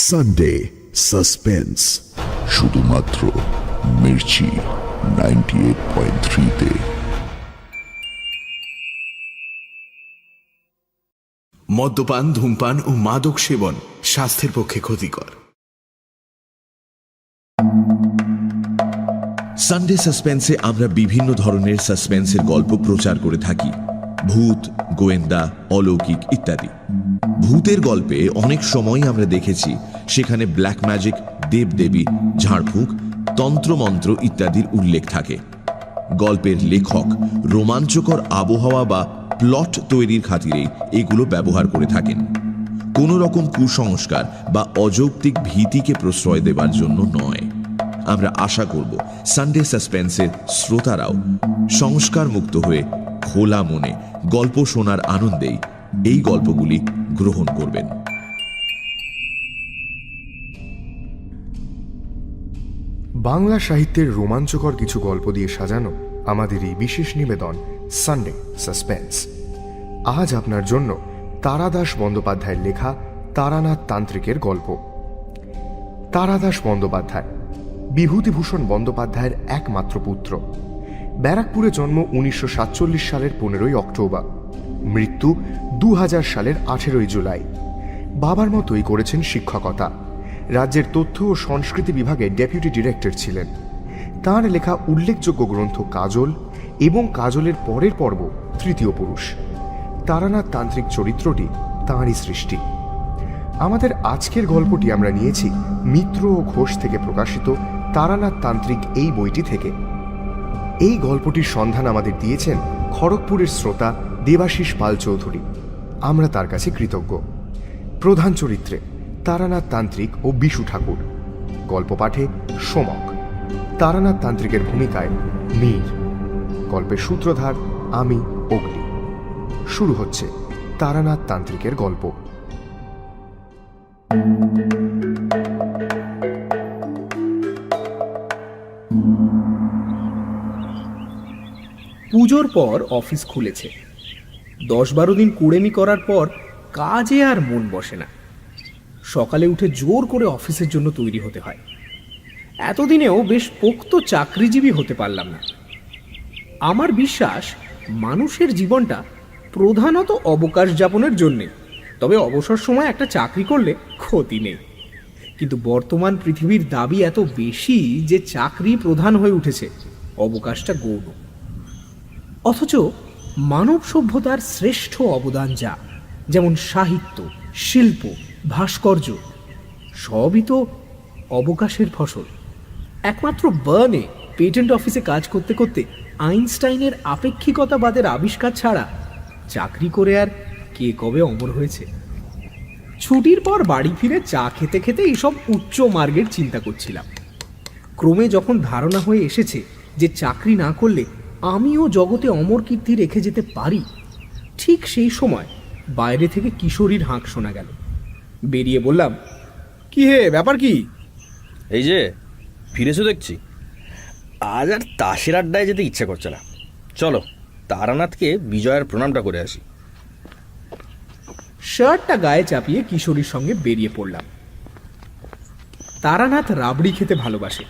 Sunday suspense, শুধুমাত্র মির্চি 98.3-তে। মদ্যপান, ধূমপান ও মাদক সেবন স্বাস্থ্যের পক্ষে ক্ষতিকর। সানডে সাসপেন্সে আমরা বিভিন্ন ধরনের সাসপেন্সের গল্প প্রচার করে থাকি, ভূত, গোয়েন্দা, অলৌকিক ইত্যাদি। ভূতের গল্পে অনেক সময় আমরা দেখেছি সেখানে ব্ল্যাক ম্যাজিক, দেবদেবী, ঝাড়ফুঁক, তন্ত্রমন্ত্র ইত্যাদির উল্লেখ থাকে। গল্পের লেখক রোমাঞ্চকর আবহাওয়া বা প্লট তৈরির খাতিরেই এগুলো ব্যবহার করে থাকেন, কোনো রকম কুসংস্কার বা অযৌক্তিক ভীতিকে প্রশ্রয় দেবার জন্য নয়। আমরা আশা করব সানডে সাসপেন্সের শ্রোতারাও সংস্কার মুক্ত হয়ে খোলা মনে গল্প শোনার আনন্দেই এই গল্পগুলি গ্রহণ করবেন। বাংলা সাহিত্যের রোমাঞ্চকর কিছু গল্প দিয়ে সাজানো আমাদের এই বিশেষ নিবেদন সানডে সাসপেন্স। আজ আপনার জন্য তারাদাস বন্দ্যোপাধ্যায়ের লেখা তারানাথ তান্ত্রিকের গল্প। তারাদাস বন্দ্যোপাধ্যায় বিভূতিভূষণ বন্দ্যোপাধ্যায়ের একমাত্র পুত্র। ব্যারাকপুরে জন্ম 1947 সালের 15ই অক্টোবর, মৃত্যু 2000 সালের 18ই জুলাই। বাবার মতোই করেছেন শিক্ষকতা। রাজ্যের তথ্য ও সংস্কৃতি বিভাগে ডেপুটি ডিরেক্টর ছিলেন। তাঁর লেখা উল্লেখযোগ্য গ্রন্থ কাজল এবং কাজলের পরের পর্ব তৃতীয় পুরুষ। তারানাথ তান্ত্রিক চরিত্রটি তাঁরই সৃষ্টি। আমাদের আজকের গল্পটি আমরা নিয়েছি মিত্র ও ঘোষ থেকে প্রকাশিত তারানাথ তান্ত্রিক এই বইটি থেকে। এই গল্পটির সন্ধান আমাদের দিয়েছেন খড়গপুরের শ্রোতা দেবাশিস পাল চৌধুরী। আমরা তার কাছে কৃতজ্ঞ। প্রধান চরিত্রে তারানাথ তান্ত্রিক ও বিশু ঠাকুর, গল্প পাঠে সোমক, তারানাথ তান্ত্রিকের ভূমিকায় মীর, গল্পের সূত্রধার আমি অগ্নি। শুরু হচ্ছে তারানাথ তান্ত্রিকের গল্প। পুজোর পর অফিস খুলেছে। 10-12 দিন কুড়েমি করার পর কাজে আর মন বসে না। সকালে উঠে জোর করে অফিসের জন্য তৈরি হতে হয়। এতদিনেও বেশ পোক্ত চাকরিজীবী হতে পারলাম না। আমার বিশ্বাস মানুষের জীবনটা প্রধানত অবকাশ যাপনের জন্যে, তবে অবসর সময় একটা চাকরি করলে ক্ষতি নেই। কিন্তু বর্তমান পৃথিবীর দাবি এত বেশি যে চাকরি প্রধান হয়ে উঠেছে, অবকাশটা গৌণ। অথচ মানব সভ্যতার শ্রেষ্ঠ অবদান যেমন সাহিত্য, শিল্প, ভাস্কর্য, সবই তো অবকাশের ফসল। একমাত্র বার্নে পেটেন্ট অফিসে কাজ করতে করতে আইনস্টাইনের আপেক্ষিকতাবাদের আবিষ্কার ছাড়া চাকরি করে আর কে কবে অমর হয়েছে। ছুটির পর বাড়ি ফিরে চা খেতে খেতে এইসব উচ্চ মার্গের চিন্তা করছিলাম। ক্রমে যখন ধারণা হয়ে এসেছে যে চাকরি না করলে আমিও জগতে অমর কীর্তি রেখে যেতে পারি, ঠিক সেই সময় বাইরে থেকে কিশোরীর হাঁক শোনা গেল। বেরিয়ে বললাম, কি হে, ব্যাপার কি? এই যে ফিরেছো দেখছি। আজ আর তাসের আড্ডায় যেতে ইচ্ছে করছে না, চলো তারানাথকে বিজয়ের প্রণামটা করে আসি। শার্টটা গায়ে চাপিয়ে কিশোরীর সঙ্গে বেরিয়ে পড়লাম। তারানাথ রাবড়ি খেতে ভালোবাসে,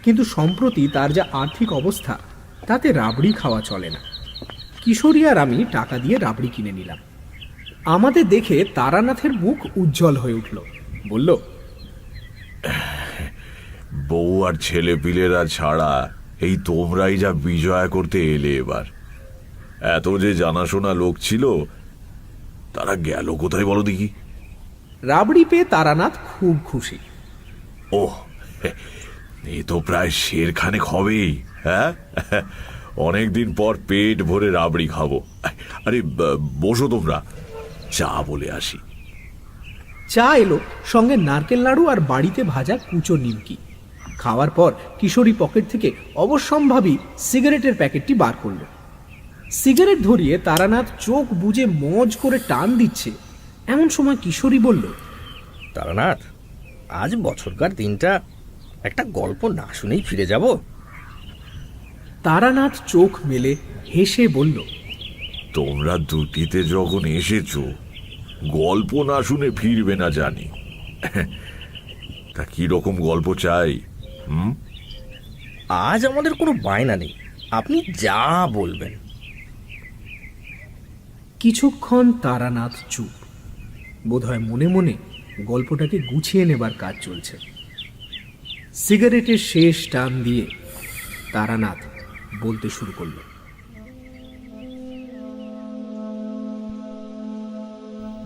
কিন্তু সম্প্রতি তার যা আর্থিক অবস্থা তাতে রাবড়ি খাওয়া চলে না। কিশোরী আর আমি টাকা দিয়ে রাবড়ি কিনে নিলাম। আমাদের দেখে তারানাথের মুখ উজ্জ্বল হয়ে উঠল। বলল, বউ আর ছেলে পিলেরা ছাড়া এই তোমরাই যা বিজয়া করতে এলে এবার। এত যে জানাশোনা লোক ছিল, তারা গেল কোথায় বলো দেখি? রাবড়ি পেয়ে তারানাথ খুব খুশি। ওহ, এ তো প্রায় শেরখানেক হবেই। হ্যাঁ, অনেকদিন পর পেট ভরে রাবড়ি খাবো। আরে বসো তোমরা, চা বলে আসি। চা এলো, সঙ্গে নারকেল নাড়ু আর বাড়িতে ভাজা কুচো নিমকি। খাওয়ার পর কিশোরী পকেট থেকে অবশ্যম্ভাবী সিগারেটের প্যাকেটটি বার করল। সিগারেট ধরিয়ে তারানাথ চোখ বুজে মজ করে টান দিচ্ছে, এমন সময় কিশোরী বলল, তারানাথ, আজ বছরকার দিনটা একটা গল্প না শুনেই ফিরে যাব। তারানাথ চোখ মেলে হেসে বলল, তোমরা দুটিতে যখন এসেছো, গল্প না শুনে ফিরবে না জানি। তা কি রকম গল্প চাই? আজ আমাদের কোনো বায়না নেই, আপনি যা বলবেন। কিছুক্ষণ তারানাথ চুপ। বোধহয় মনে মনে গল্পটাকে গুছিয়ে নেবার কাজ চলছে। সিগারেটের শেষ টান দিয়ে তারানাথ বলতে শুরু করলো।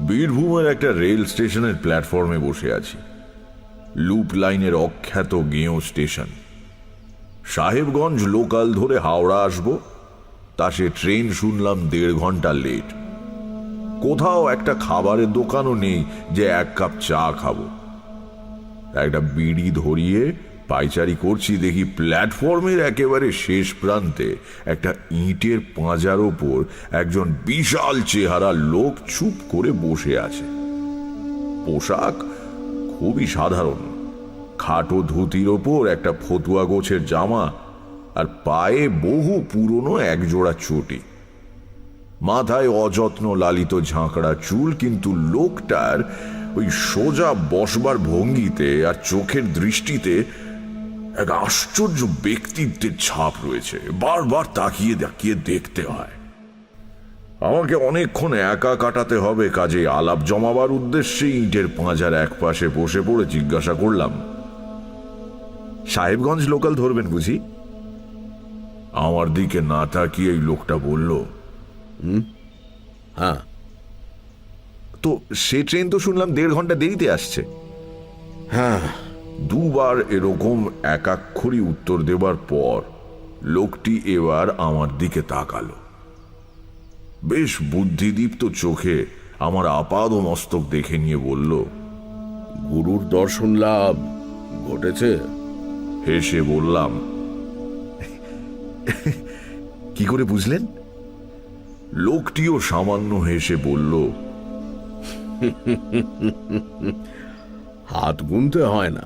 বীরভূমের একটা রেল স্টেশনের প্ল্যাটফর্মে বসে আছি। লুপ লাইনের অখ্যাত গেঁয়ো স্টেশন। সাহেবগঞ্জ লোকাল ধরে হাওড়া আসব, তা সে ট্রেন শুনলাম 1.5 ঘন্টা লেট। কোথাও একটা খাবারের দোকানও নেই যে 1 কাপ চা খাবো। একটা বিড়ি ধরিয়ে পাইচারি করছি, দেখি প্ল্যাটফর্মের একেবারে শেষ প্রান্তে একটা ইটের পাঁজার ওপর একজন বিশাল চেহারা লোক চুপ করে বসে আছে। পোশাক খুবই সাধারণ, খাটো ধুতির ওপর একটা ফতুয়া গোছের জামা, আর পায়ে বহু পুরনো একজোড়া চটি। মাথায় অযত্ন লালিত ঝাঁকড়া চুল, কিন্তু লোকটার ওই সোজা বসবার ভঙ্গিতে আর চোখের দৃষ্টিতে এক আশ্চর্য ব্যক্তিত্বের ছাপ রয়েছে। বারবার তাকিয়ে তাকিয়ে দেখতে হয়। আমাকে অনেকক্ষণ একা কাটাতে হবে, কাজে আলাপ জমাবার উদ্দেশ্যে ইটের পাঁজার এক পাশে বসে পড়ে জিজ্ঞাসা করলাম, সাহেবগঞ্জ লোকাল ধরবেন বুঝি? আমার দিকে না তাকিয়ে এই লোকটা বলল, হ্যাঁ। তো সে ট্রেন তো শুনলাম 1.5 ঘন্টা দেরিতে আসছে। হ্যাঁ। দুবার এরকম একাক্ষরই উত্তর দেবার পর লোকটি এবার আমার দিকে তাকালো। বেশ বুদ্ধিদীপ্ত চোখে আমার আপাদ মস্তক দেখে নিয়ে বলল, গুরুর দর্শন লাভ ঘটেছে? হেসে বললাম, কি করে বুঝলেন? লোকটিও সামান্য হেসে বলল, হাত গুনতে হয় না,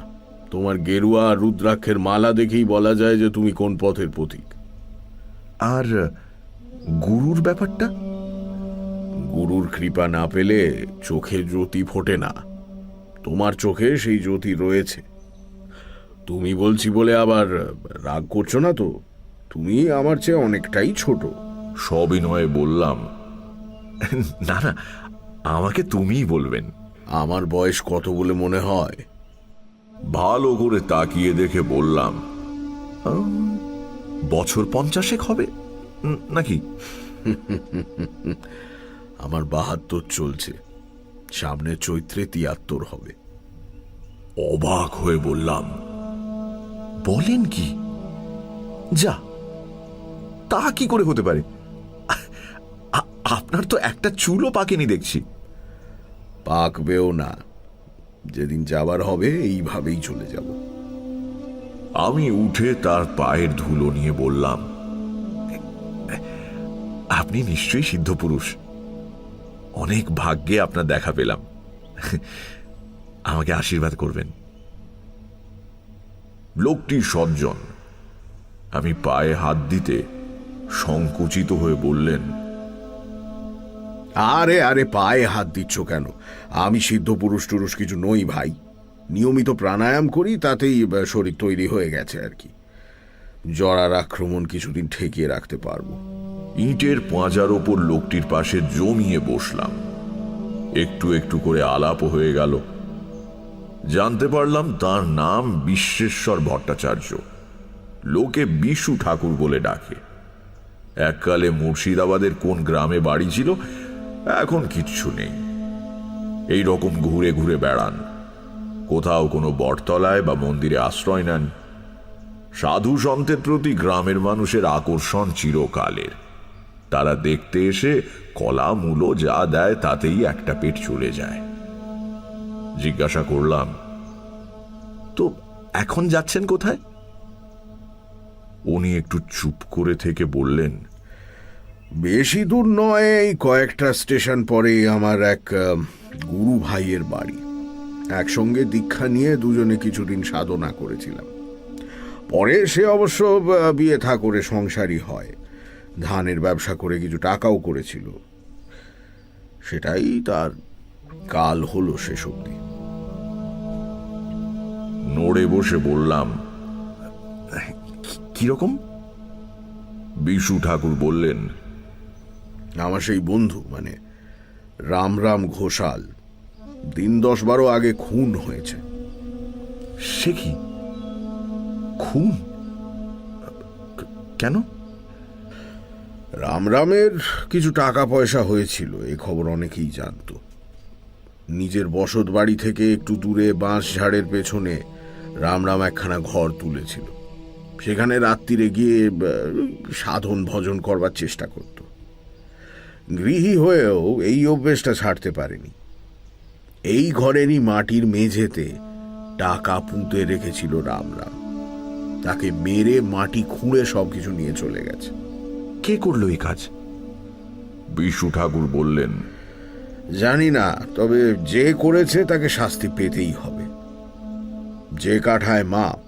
তোমার গেরুয়া আর রুদ্রাক্ষের মালা দেখেই বলা যায় যে তুমি কোন পথের পথিক। আর গুরুর ব্যাপারটা? গুরুর কৃপা না পেলে চোখে জ্যোতি ফোটে না। তোমার চোখে সেই জ্যোতি রয়েছে। তুমি বলছি বলে আবার রাগ করছো না তো? তুমি আমার চেয়ে অনেকটাই ছোট। সবিনয়ে বললাম, না না, আমাকে তুমিই বলবেন। আমার বয়স কত বলে মনে হয়? ভালো করে তাকিয়ে দেখে বললাম, বছর 50 হবে নাকি? আমার 72 চলছে, সামনে চৈত্রে 73 হবে। অবাক হয়ে বললাম, বলেন কি? যা, তা কি করে হতে পারে? আপনার তো একটা চুলও পাকেনি দেখছি। পাকবেও না, যেদিন যাবার হবে এইভাবেই চলে যাব। আমি উঠে তার পায়ের ধুলো নিয়ে বললাম, আপনি নিশ্চয়ই সিদ্ধ পুরুষ। অনেক ভাগ্যে আপনার দেখা পেলাম। আমাকে আশীর্বাদ করবেন। লোকটি সজ্জন। আমি পায়ে হাত দিতে সংকুচিত হয়ে বললেন, আরে আরে, পায়ে হাত দিচ্ছ কেন? আমি সিদ্ধ পুরুষ টুরুষ কিছু নই ভাই। নিয়মিত প্রাণায়াম করি, তাতেই শরীর তৈরি হয়ে গেছে আর কি। জরার আক্রমণ কিছুদিন ঠেকিয়ে রাখতে পারবো। ইটের পাঁজার ওপর লোকটির পাশে জমিয়ে বসলাম। একটু একটু করে আলাপ হয়ে গেল। জানতে পারলাম তার নাম বিশ্বেশ্বর ভট্টাচার্য। লোকে বিশু ঠাকুর বলে ডাকে। এককালে মুর্শিদাবাদের কোন গ্রামে বাড়ি ছিল, এখন কিচ্ছু নেই। এই রকম ঘুরে ঘুরে বেড়ান। কোথাও কোনো বটতলায় বা মন্দিরে আশ্রয় নেন। সাধু সন্তের প্রতি গ্রামের মানুষের আকর্ষণ চিরকালের। তারা দেখতে এসে কলা মূলো যা দেয় তাতেই একটা পেট চলে যায়। জিজ্ঞাসা করলাম, তো এখন যাচ্ছেন কোথায়? উনি একটু চুপ করে থেকে বললেন, বেশি দূর নয়, এই কয়েকটা স্টেশন পরেই আমার এক গুরু ভাইয়ের বাড়ি। একসঙ্গে দীক্ষা নিয়ে দুজনে কিছুদিন সাধনা করেছিলাম। পরে সে অবশ্য বিয়ে থা করে সংসারী হয়। ধানের ব্যবসা করে কিছু টাকাও করেছিল। সেটাই তার কাল হলো শেষ অবধি। নড়ে বসে বললাম, কিরকম? বিশু ঠাকুর বললেন, আমার সেই বন্ধু মানে রামরাম ঘোষাল 10-12 আগে খুন হয়েছে। সে কি? খুন? কেন? রামরামের কিছু টাকা পয়সা হয়েছিল, এ খবর অনেকেই জানতো। নিজের বসত বাড়ি থেকে একটু দূরে বাঁশ ঝাড়ের পেছনে রামরাম একখানা ঘর তুলেছিল। সেখানে রাত্রিরে গিয়ে সাধন ভজন করবার চেষ্টা করত। গৃহী হয়েও এই অভ্যেসটা ছাড়তে পারেনি। এই ঘরেরই মাটির মেঝেতে টাকা পুঁতে রেখেছিল রামরাম। তাকে মেরে মাটি খুঁড়ে সবকিছু নিয়ে চলে গেছে। কে করলো এই কাজ? বিশু ঠাকুর বললেন, জানি না, তবে যে করেছে তাকে শাস্তি পেতেই হবে। যে কাঠায় মাপ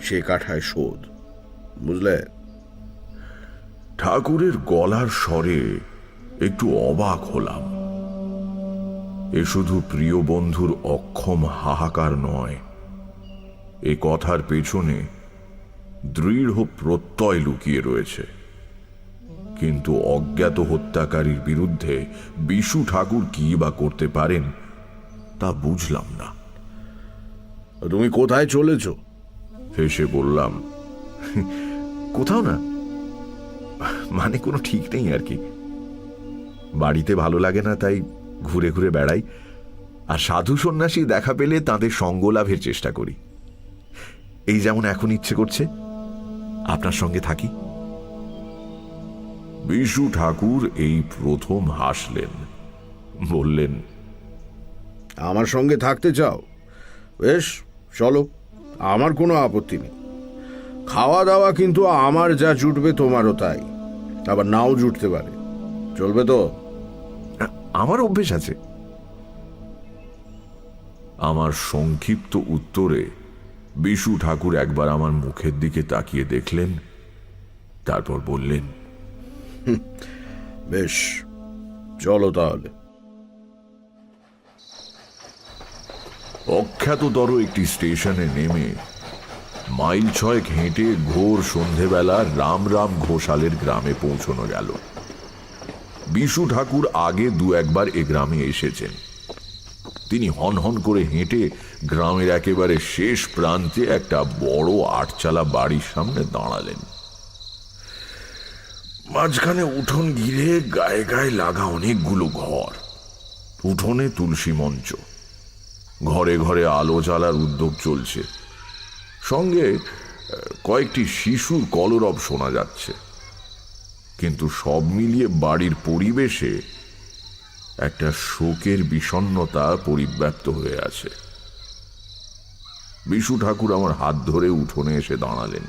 সে কাঠায় শোধ, বুঝলে? ঠাকুরের গলার স্বরে একটু অবাক হলাম। এ শুধু প্রিয় বন্ধুর অক্ষম হাহাকার নয়, এ কথার পেছনে দৃঢ় প্রত্যয় লুকিয়ে রয়েছে। কিন্তু অজ্ঞাত হত্যাকারীর বিরুদ্ধে বিশু ঠাকুর কি বা করতে পারেন তা বুঝলাম না। তুমি কোথায় চলেছ? হেসে বললাম, কোথাও না, মানে কোনো ঠিক নেই আর কি। বাড়িতে ভালো লাগে না, তাই ঘুরে ঘুরে বেড়াই, আর সাধু সন্ন্যাসী দেখা পেলে তাদের সঙ্গ লাভের চেষ্টা করি। এই যেমন এখন ইচ্ছে করছে আপনার সঙ্গে থাকি। বিশু ঠাকুর এই প্রথম হাসলেন, বললেন, আমার সঙ্গে থাকতে চাও? বেশ, চলো, আমার কোনো আপত্তি নেই। খাওয়া দাওয়া কিন্তু আমার যা জুটবে তোমারও তাই, আবার নাও জুটতে পারে। চলবে তো? আমার অভ্যেস আছে। আমার সংক্ষিপ্ত উত্তরে বিশু ঠাকুর একবার আমার মুখের দিকে তাকিয়ে দেখলেন, তারপর বললেন, বেশ, চলো তাহলে। অখ্যাততর একটি স্টেশনে নেমে মাইল 6 হেঁটে ঘোর সন্ধেবেলা রামরাম ঘোষালের গ্রামে পৌঁছানো গেল। বিশু ঠাকুর আগে 2-1 বার এ গ্রামে এসেছেন। তিনি হনহন করে হেঁটে গ্রামের একেবারে শেষ প্রান্তে একটা বড় 8চালা বাড়ির সামনে দাঁড়ালেন। মাঝখানে উঠোন ঘিরে গায়ে গায়ে লাগা অনেকগুলো ঘর। উঠোনে তুলসী মঞ্চ, ঘরে ঘরে আলো জ্বালার উদ্যোগ চলছে, সঙ্গে কয়েকটি শিশুর কলরব শোনা যাচ্ছে। কিন্তু সব মিলিয়ে বাড়ির পরিবেশে একটা শোকের বিষণ্ণতা পরিব্যাপ্ত হয়ে আছে। বিশু ঠাকুর আমার হাত ধরে উঠোনে এসে দাঁড়ালেন।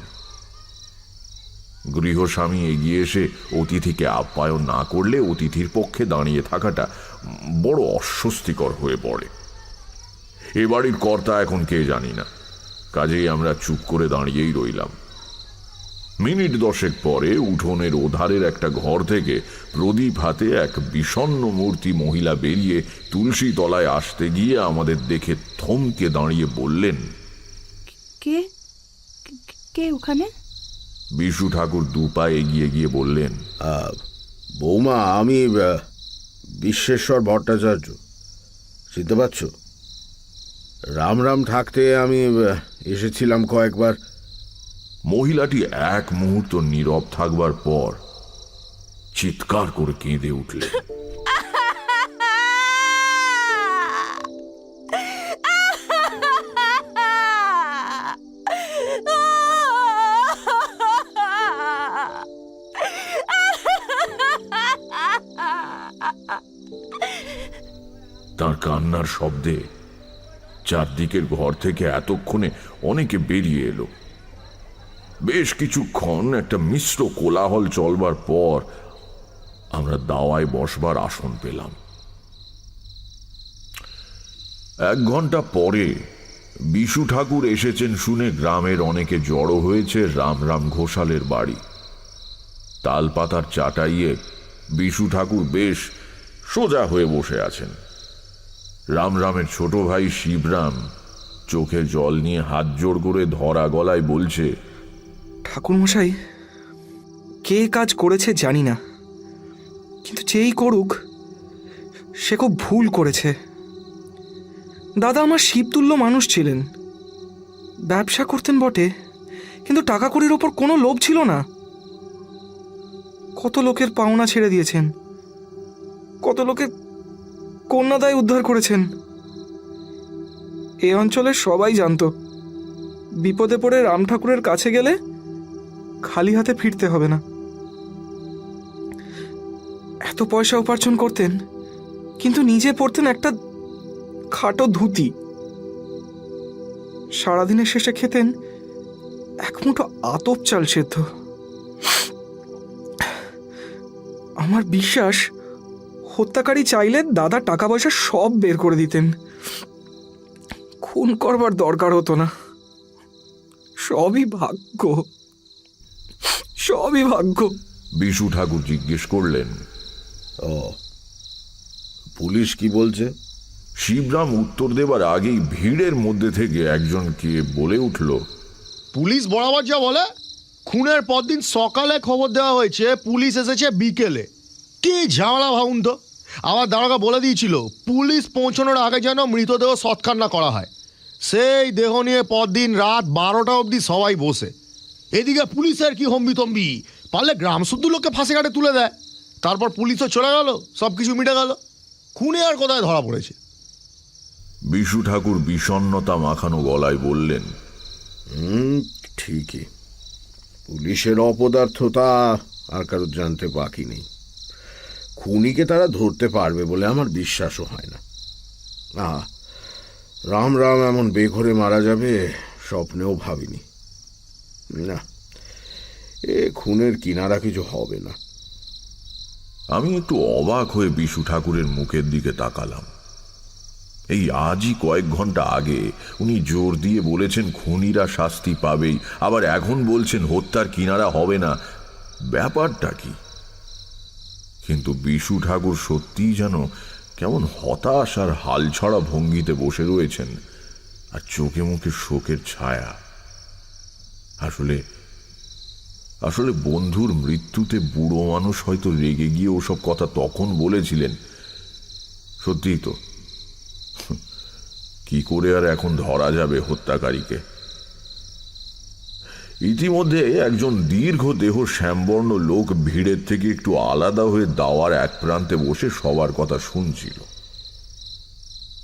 গৃহস্বামী এগিয়ে এসে অতিথিকে আপ্যায়ন না করলে অতিথির পক্ষে দাঁড়িয়ে থাকাটা বড় অস্বস্তিকর হয়ে পড়ে। এ বাড়ির কর্তা এখন কে জানি না, কাজেই আমরা চুপ করে দাঁড়িয়েই রইলাম। মিনিট 10 পরে উঠোনের ওধারের একটা ঘর থেকে প্রদীপ হাতে এক বিষণ্ণ মূর্তি মহিলা বেরিয়ে তুলসী তলায় আসতে গিয়ে আমাদের দেখে থমকে দাঁড়িয়ে বললেন, কে কে ওখানে? বিশু ঠাকুর 2 পা এগিয়ে গিয়ে বললেন, বৌমা, আমি বিশ্বেশ্বর ভট্টাচার্য, চিনতে পারছ? রামরাম থাকতে আমি এসেছিলাম কয়েকবার। মহিলাটি এক মুহূর্ত নীরব থাকবার পর চিৎকার করে কেঁদে উঠলেন। তার কান্নার শব্দে চারদিকের ঘর থেকে এতক্ষণে অনেকে বেরিয়ে এলো। বেশ কিছুক্ষণ একটা মিশ্র কোলাহল চলবার পর আমরা দাওয়ায় বসবার আসন পেলাম। 1 ঘন্টা পরে বিশু ঠাকুর এসেছেন শুনে গ্রামের অনেকে জড়ো হয়েছে রামরাম ঘোষালের বাড়ি। তালপাতার চাটাইয়ে বিশু ঠাকুর বেশ সোজা হয়ে বসে আছেন। রামরামের ছোট ভাই শিবরাম চোখে জল নিয়ে হাত জোড় করে ধরা গলায় বলছে, ঠাকুরমশাই, কে কাজ করেছে জানি না, কিন্তু যেই করুক সে খুব ভুল করেছে। দাদা আমার শিবতুল্য মানুষ ছিলেন, ব্যবসা করতেন বটে, কিন্তু টাকা কড়ির ওপর কোনো লোভ ছিল না। কত লোকের পাওনা ছেড়ে দিয়েছেন, কত লোকের কন্যাদায় উদ্ধার করেছেন। এই অঞ্চলের সবাই জানতো বিপদে পড়ে রাম ঠাকুরের কাছে গেলে খালি হাতে ফিরতে হবে না। এত পয়সা উপার্জন করতেন, কিন্তু নিজে পড়তেন একটা খাটো ধুতি। সারাদিনের শেষে খেতেন এক মুঠো আতপ চাল সেদ্ধ। আমার বিশ্বাস হত্যাকারী চাইলে দাদা টাকা পয়সা সব বের করে দিতেন, খুন করবার দরকার হতো না। সবই ভাগ্য, সবই ভাগ্য। বিশু ঠাকুর জিজ্ঞেস করলেন, ও, পুলিশ কি বলছে? শিবরাম উত্তর দেবার আগেই ভিড়ের মধ্যে থেকে একজনকে বলে উঠল, পুলিশ বরাবর যা বলে, খুনের পরদিন সকালে খবর দেওয়া হয়েছে, পুলিশ এসেছে বিকেলে। কি ঝামেলা ভাবুন তো। আমার দারোগা বলে দিয়েছিল পুলিশ পৌঁছানোর আগে যেন মৃতদেহ সৎকার না করা হয়। সেই দেহ নিয়ে পরদিন রাত 12টা অবধি সবাই বসে। এদিকে পুলিশের কি হম্বিতম্বি, পারলে গ্রাম শুদ্ধ লোককে ফাঁসে ঘাটে তুলে দেয়। তারপর পুলিশও চলে গেল, সব কিছু মিটে গেল। খুনে আর কোথায় ধরা পড়েছে? বিশু ঠাকুর বিষণ্ণতা মাখানো গলায় বললেন, ঠিকই, পুলিশের অপদার্থতা আর কারোর জানতে বাকি নেই। খুনিকে তারা ধরতে পারবে বলে আমার বিশ্বাসও হয় না। রাম রাম এমন বেঘরে মারা যাবে স্বপ্নেও ভাবিনি। না, এ খুনের কিনারা কিছু হবে না। আমি একটু অবাক হয়ে বিশু ঠাকুরের মুখের দিকে তাকালাম। এই আজই কয়েক ঘন্টা আগে উনি জোর দিয়ে বলেছেন খুনিরা শাস্তি পাবেই, আবার এখন বলছেন হত্যার কিনারা হবে না। ব্যাপারটা কি? কিন্তু বিশু ঠাকুর সত্যিই যেন কেমন হতাশ আর হালছড়া ভঙ্গিতে বসে রয়েছেন, আর চোখে মুখে শোকের ছায়া। আসলে বন্ধুর মৃত্যুতে বুড়ো মানুষ হয়তো রেগে গিয়ে ওসব কথা তখন বলেছিলেন। সত্যিই তো, কি করে আর এখন ধরা যাবে হত্যাকারীকে? ইতিমধ্যে একজন দীর্ঘ দেহ শ্যামবর্ণ লোক ভিড়ের থেকে একটু আলাদা হয়ে দাওয়ার এক প্রান্তে বসে সবার কথা শুনছিল।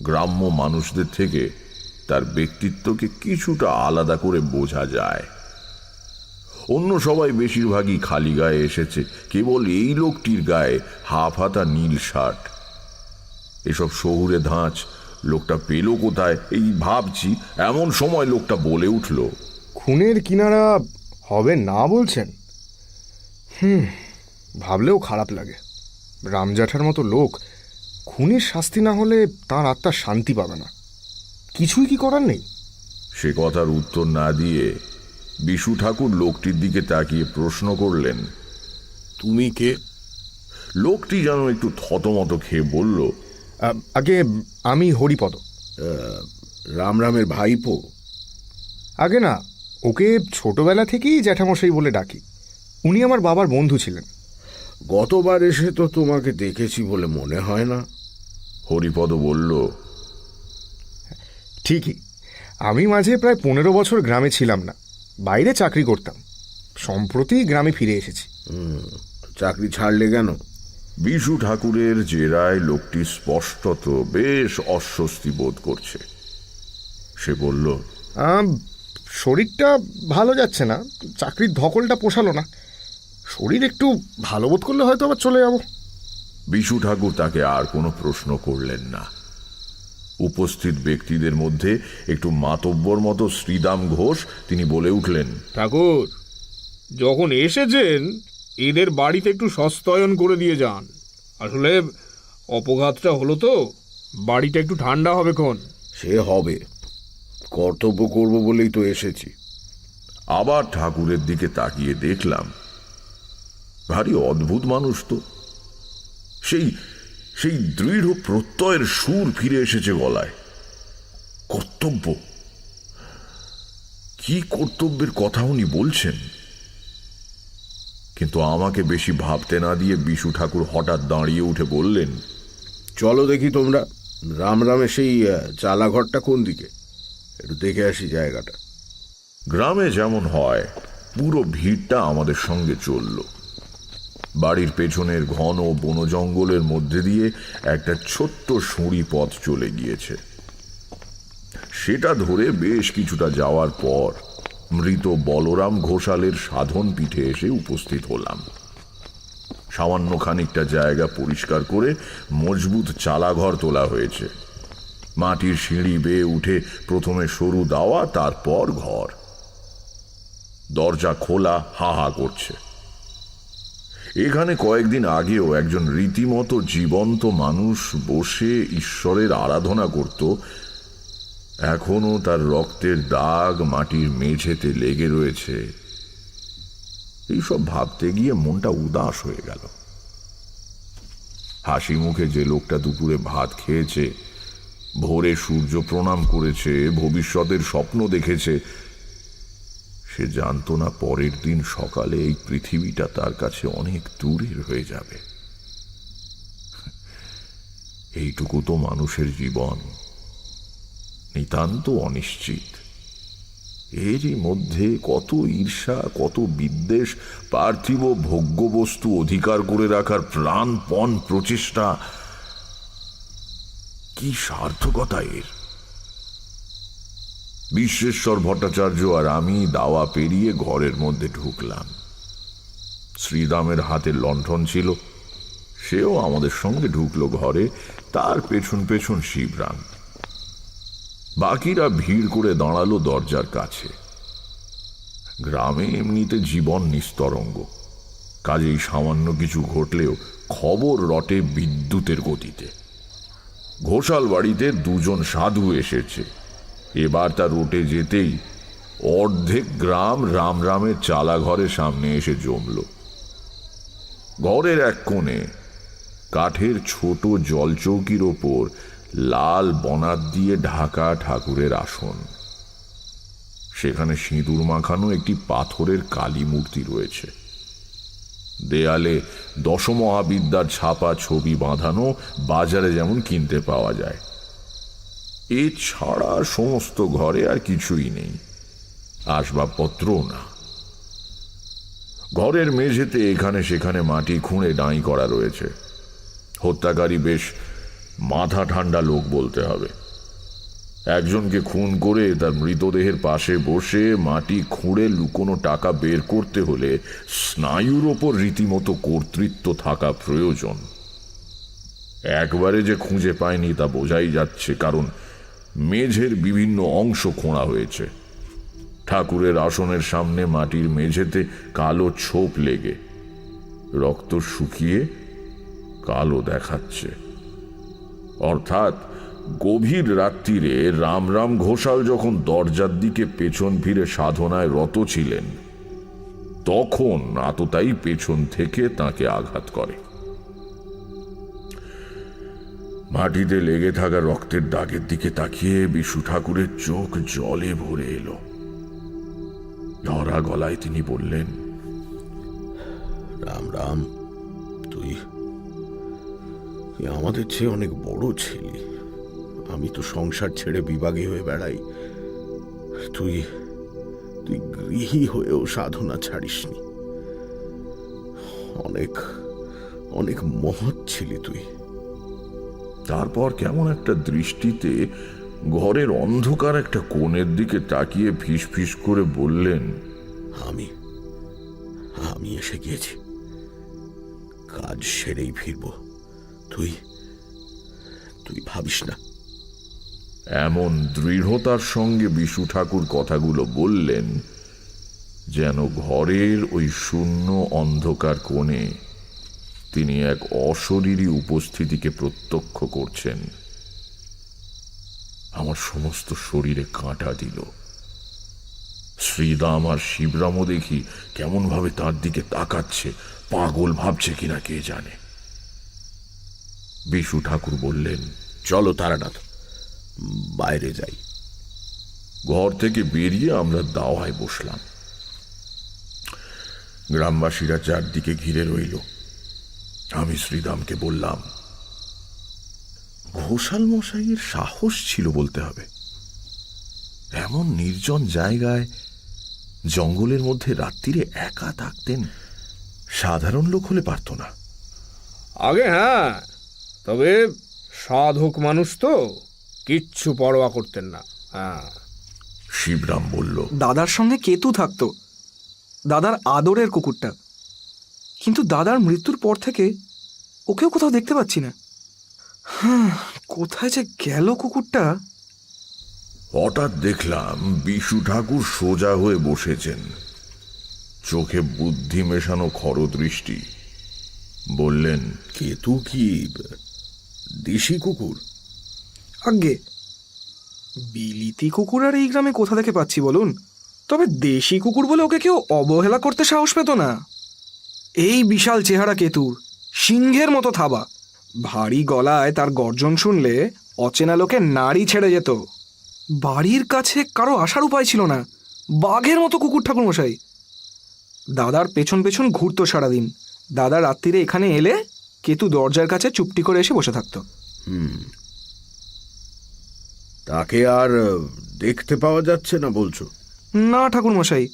গ্রাম্য মানুষদের থেকে তার ব্যক্তিত্বকে কিছুটা আলাদা করে বোঝা যায়। অন্য সবাই বেশিরভাগই খালি গায়ে এসেছে, কেবল এই লোকটির গায়ে হাফ হাতা নীল শার্ট। এসব শহুরে ধাঁচ লোকটা পেল কোথায় এই ভাবছি, এমন সময় লোকটা বলে উঠল, খুনের কিনারা হবে না বলছেন? ভাবলেও খারাপ লাগে। রামজাঠার মতো লোক খুনের শাস্তি না হলে তার আত্মা শান্তি পাবে না। কিছুই কি করার নেই? সে কথার উত্তর না দিয়ে বিশু ঠাকুর লোকটির দিকে তাকিয়ে প্রশ্ন করলেন, তুমি কে? লোকটি যেন একটু থতমত খেয়ে বলল, আগে আমি হরিপদ। রামের ভাইপো? আগে না, ওকে ছোটবেলা থেকেই জ্যাঠামশাই বলে ডাকি। উনি আমার বাবার বন্ধু ছিলেন। গতবার এসে তো তোমাকে দেখেছি বলে মনে হয় না। হরিপদ বলল, ঠিকই, আমি মাঝে প্রায় 15 বছর গ্রামে ছিলাম না, বাইরে চাকরি করতাম। সম্প্রতি গ্রামে ফিরে এসেছি। চাকরি ছাড়লে কেন? বিশু ঠাকুরের জেরায় লোকটি স্পষ্টত বেশ অস্বস্তি বোধ করছে। সে বলল, শরীরটা ভালো যাচ্ছে না, চাকরির ধকলটা পোষালো না। শরীর একটু ভালো বোধ করলে হয়তো আবার চলে যাব। বিশু ঠাকুর তাকে আর কোনো প্রশ্ন করলেন না। উপস্থিত ব্যক্তিদের মধ্যে একটু মাতব্বর মতো শ্রীদাম ঘোষ, তিনি বলে উঠলেন, ঠাকুর, যখন এসেছেন এদের বাড়িতে একটু সস্তায়ন করে দিয়ে যান। আসলে অপঘাতটা হলো তো, বাড়িটা একটু ঠান্ডা হবে কোন। সে হবে, কর্তব্য করব বলেই তো এসেছি। আবার ঠাকুরের দিকে তাকিয়ে দেখলাম, ভারী অদ্ভুত মানুষ তো। সেই দৃঢ় প্রত্যয়ের সুর ফিরে এসেছে গলায়। কর্তব্য, কি কর্তব্যের কথা উনি বলছেন? কিন্তু আমাকে বেশি ভাবতে না দিয়ে বিশু ঠাকুর হঠাৎ দাঁড়িয়ে উঠে বললেন, চলো দেখি তোমরা, রামরামে সেই চালাঘরটা কোন দিকে, একটু দেখে আসি জায়গাটা। গ্রামে যেমন হয় পুরো ভিড়টা আমাদের সঙ্গে চলল। বাড়ির পেছনের ঘন বন জঙ্গলের মধ্যে দিয়ে একটা ছোট্ট সুঁড়ি পথ চলে গিয়েছে। সেটা ধরে বেশ কিছুটা যাওয়ার পর মৃত বলরাম ঘোষালের সাধন পীঠে এসে উপস্থিত হলাম। সামান্য খানিকটা জায়গা পরিষ্কার করে মজবুত চালাঘর তোলা হয়েছে। মাটির সিঁড়ি বেয়ে উঠে প্রথমে সরু দাওয়া, তারপর ঘর। দরজা খোলা, হা হা করছে। এখানে কয়েকদিন আগেও একজন রীতিমতো জীবন্ত মানুষ বসে ঈশ্বরের আরাধনা করত। এখনো তার রক্তের দাগ মাটির মেঝেতে লেগে রয়েছে। এইসব ভাবতে গিয়ে মনটা উদাস হয়ে গেল। হাসি মুখে যে লোকটা দুপুরে ভাত খেয়েছে, ভোরে সূর্য প্রণাম করেছে, ভবিষ্যতের স্বপ্ন দেখেছে, সে জানতো না পরের দিন সকালে এই পৃথিবীটা তার কাছে অনেক দূরের হয়ে যাবে। এইটুকু তো মানুষের জীবন, নিতান্ত অনিশ্চিত। এরই মধ্যে কত ঈর্ষা, কত বিদ্বেষ, পার্থিব ভোগ্যবস্তু অধিকার করে রাখার প্রাণপণ প্রচেষ্টা, কি সার্থকতা এর! বিশ্বেশ্বর ভট্টাচার্য আর আমি দাওয়া পেরিয়ে ঘরের মধ্যে ঢুকলাম। শ্রীরামের হাতে লণ্ঠন ছিল, সেও আমাদের সঙ্গে ঢুকলো ঘরে, তার পেছন পেছন শিবরাম। বাকিরা ভিড় করে দাঁড়ালো দরজার কাছে। গ্রামে এমনিতে জীবন নিস্তরঙ্গ, কাজেই সামান্য কিছু ঘটলেও খবর রটে বিদ্যুতের গতিতে। ঘোষাল বাড়িতে দুজন সাধু এসেছে। এবার তা রটে যেতেই অর্ধেক গ্রাম রামরামের চালাঘরের সামনে এসে জমল। ঘরের এক কোণে কাঠের ছোট জলচৌকির ওপর লাল বনাত দিয়ে ঢাকা ঠাকুরের আসন। সেখানে সিঁদুর মাখানো একটি পাথরের কালী মূর্তি রয়েছে। দেয়ালে দশমহাবিদ্যার ছাপা ছবি বাঁধানো, বাজারে যেমন কিনতে পাওয়া যায়। এছাড়া সমস্ত ঘরে আর কিছুই নেই, আসবাবপত্রও না। ঘরের মেঝেতে এখানে সেখানে মাটি খুঁড়ে ডাঁই করা রয়েছে। হত্যাকারী বেশ মাথা ঠান্ডা লোক বলতে হবে। একজনকে খুন করে তার মৃতদেহের পাশে বসে মাটি খুঁড়ে লুকোনো টাকা বের করতে হলে স্নায়ুর ওপর রীতিমতো কর্তৃত্ব থাকা প্রয়োজন। একবারে যে খুঁজে পায়নি তা বোঝাই যাচ্ছে, কারণ মেঝের বিভিন্ন অংশ খোঁড়া হয়েছে। ঠাকুরের আসনের সামনে মাটির মেঝেতে কালো ছোপ লেগে রক্ত শুকিয়ে কালো দেখাচ্ছে। অর্থাৎ গভীর রাত্রিরে রামরাম ঘোষাল যখন দরজার দিকে পেছন ফিরে সাধনায় রত ছিলেন, তখন আততায়ী পেছন থেকে তাকে আঘাত করে। মাটিতে লেগে থাকা রক্তের দাগের দিকে তাকিয়ে বিশু ঠাকুরের চোখ জলে ভরে এলো। ধরা গলায় তিনি বললেন, রাম রাম, তুই আমাদের চেয়ে অনেক বড় ছিলি। আমি তো সংসার ছেড়ে বিভাগী হয়ে বেড়াই, তুই তুই গৃহী হয়েও সাধনা ছাড়িসনি। অনেক অনেক মহৎ ছিলি তুই। তারপর কেমন একটা দৃষ্টিতে ঘরের অন্ধকার একটা কোণের দিকে তাকিয়ে ফিস ফিস করে বললেন, আমি আমি এসে গিয়েছি, কাজ সেরেই ফিরব, তুই তুই ভাবিস না। এমন দৃঢ়তার সঙ্গে বিশু ঠাকুর কথাগুলো বললেন যেন ঘরের ওই শূন্য অন্ধকার কোণে তিনি এক অশরীরী উপস্থিতিকে প্রত্যক্ষ করছেন। আমার সমস্ত শরীরে কাঁটা দিল। শ্রীরাম আর শিবরামও দেখি কেমন ভাবে তার দিকে তাকাচ্ছে, পাগল ভাবছে কিনা কে জানে। বিশু ঠাকুর বললেন, চলো তারানাথ, বাইরে যাই। ঘর থেকে বেরিয়ে আমরা দাওয়ায় বসলাম। গ্রামবাসীরা চারদিকে ঘিরে রইল। আমি শ্রীরামকে বললাম, ঘোষাল মশাইয়ের সাহস ছিল বলতে হবে। এমন নির্জন জায়গায় জঙ্গলের মধ্যে রাত্রিরে একা থাকতেন, সাধারণ লোক হলে পারত না। আগে হ্যাঁ, তবে সাধক মানুষ তো কিচ্ছু পরোয়া করতেন না। হ্যাঁ। শিবরাম বলল, দাদার সঙ্গে কেতু থাকতো, দাদার আদরের কুকুরটা। কিন্তু দাদার মৃত্যুর পর থেকে ওকেও কোথাও দেখতে পাচ্ছি না। হ্যাঁ, কোথায় যে গেল কুকুরটা। হঠাৎ দেখলাম বিশু ঠাকুর সোজা হয়ে বসেছেন, চোখে বুদ্ধি মেশানো খরদৃষ্টি। বললেন, কেতু কি দেশি কুকুর? আজ্ঞে, বিলিতি কুকুর আর এই গ্রামে কোথা থেকে পাচ্ছি বলুন? তবে দেশি কুকুর বলে ওকে কেউ অবহেলা করতে সাহস পেত না। এই বিশাল চেহারা কেতুর, সিংহের মতো থাবা, ভারী গলায় তার গর্জন শুনলে অচেনা লোকে নাড়ি ছেড়ে যেত। বাড়ির কাছে কারো আসার উপায় ছিল না, বাঘের মতো কুকুর ঠাকুরমশাই। দাদার পেছন পেছন ঘুরতো সারাদিন। দাদা রাত্রিরে এখানে এলে কেতু দরজার কাছে চুপটি করে এসে বসে থাকতো। তাকে আর দেখতে পাওয়া যাচ্ছে না বলছো? না ঠাকুরমশাই,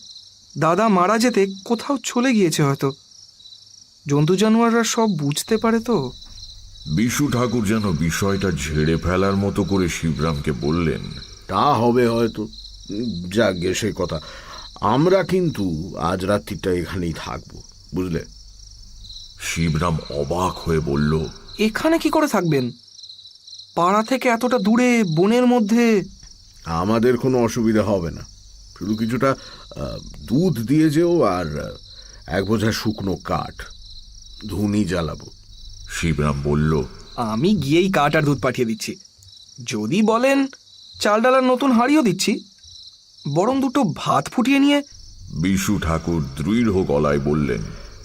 দাদা মারা যেতে কোথাও চলে গিয়েছে হয়তো। জন্তু জানোয়াররা সব বুঝতে পারে তো। বিশু ঠাকুর যেন বিষয়টা ঝেড়ে ফেলার মতো করে শিবরামকে বললেন, তা হবে হয়তো, যাগে সে কথা। আমরা কিন্তু আজ রাত্রিটা এখানেই থাকবো, বুঝলে? শিবরাম অবাক হয়ে বলল, এখানে কি করে থাকবেন? পাড়া থেকে এতটা দূরে বনের মধ্যে। আমাদের কোনো অসুবিধা হবে না, শুধু কিছুটা দুধ দিয়ে যেও আর এক বোঝা শুকনো কাঠ, ধুনি জ্বালাবো। শিবরাম বলল, আমি গিয়েই কাঠ আর দুধ পাঠিয়ে দিচ্ছি। যদি বলেন চাল ডালার নতুন হাঁড়িও দিচ্ছি, বরং দুটো ভাত ফুটিয়ে নিয়ে। বিশু ঠাকুর দৃঢ় গলায় বললেন,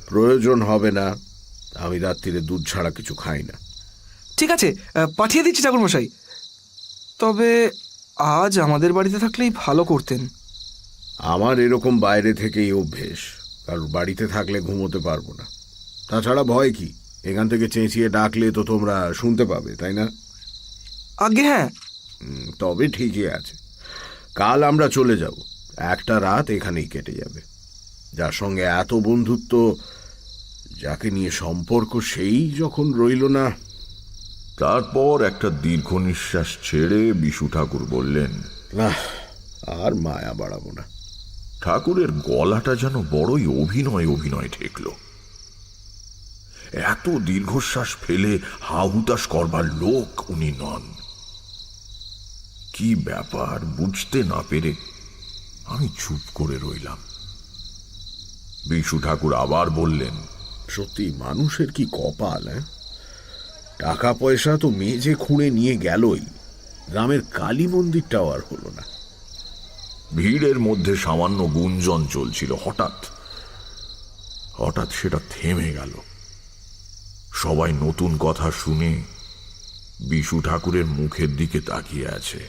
প্রয়োজন হবে না, আমি রাত্রিরে দুধ ছাড়া কিছু খাই না। ঠিক আছে, পাঠিয়ে দিচ্ছি ঠাকুরমশাই। তবে আজ আমাদের বাড়িতে থাকলেই ভালো করতেন। আমার এরকম বাইরে থেকেই অভ্যেস, কারণ বাড়িতে থাকলে ঘুমোতে পারবো না। তাছাড়া ভয় কি? এখান থেকে চেঁচিয়ে ডাকলে তো তোমরা শুনতে পাবে, তাই না? আগে হ্যাঁ। তবে ঠিকই আছে, কাল আমরা চলে যাব। একটা রাত এখানেই কেটে যাবে। যার সঙ্গে এত বন্ধুত্ব, যাকে নিয়ে সম্পর্ক, সেই যখন রইল না। তারপর একটা দীর্ঘ নিঃশ্বাস ছেড়ে বিশু ঠাকুর বললেন, না, আর মায়া বাড়াবো না। ঠাকুরের গলাটা যেন বড়ই অভিনয় ঠেকল। এত দীর্ঘশ্বাস ফেলে হাহুতাশ করবার লোক উনি নন। কি ব্যাপার বুঝতে না পেরে আমি চুপ করে রইলাম। বিশু ঠাকুর আবার বললেন, সত্যি মানুষের কি কপাল! টাকা পয়সা তো মেজে খুঁড়ে নিয়ে গেলই, গ্রামের কালী মন্দিরটাও আর হলো না। ভিড়ের মধ্যে সামান্য গুঞ্জন চলছিল, হঠাৎ সেটা থেমে গেল। সবাই নতুন কথা শুনে বিশু ঠাকুরের মুখের দিকে তাকিয়ে আছে।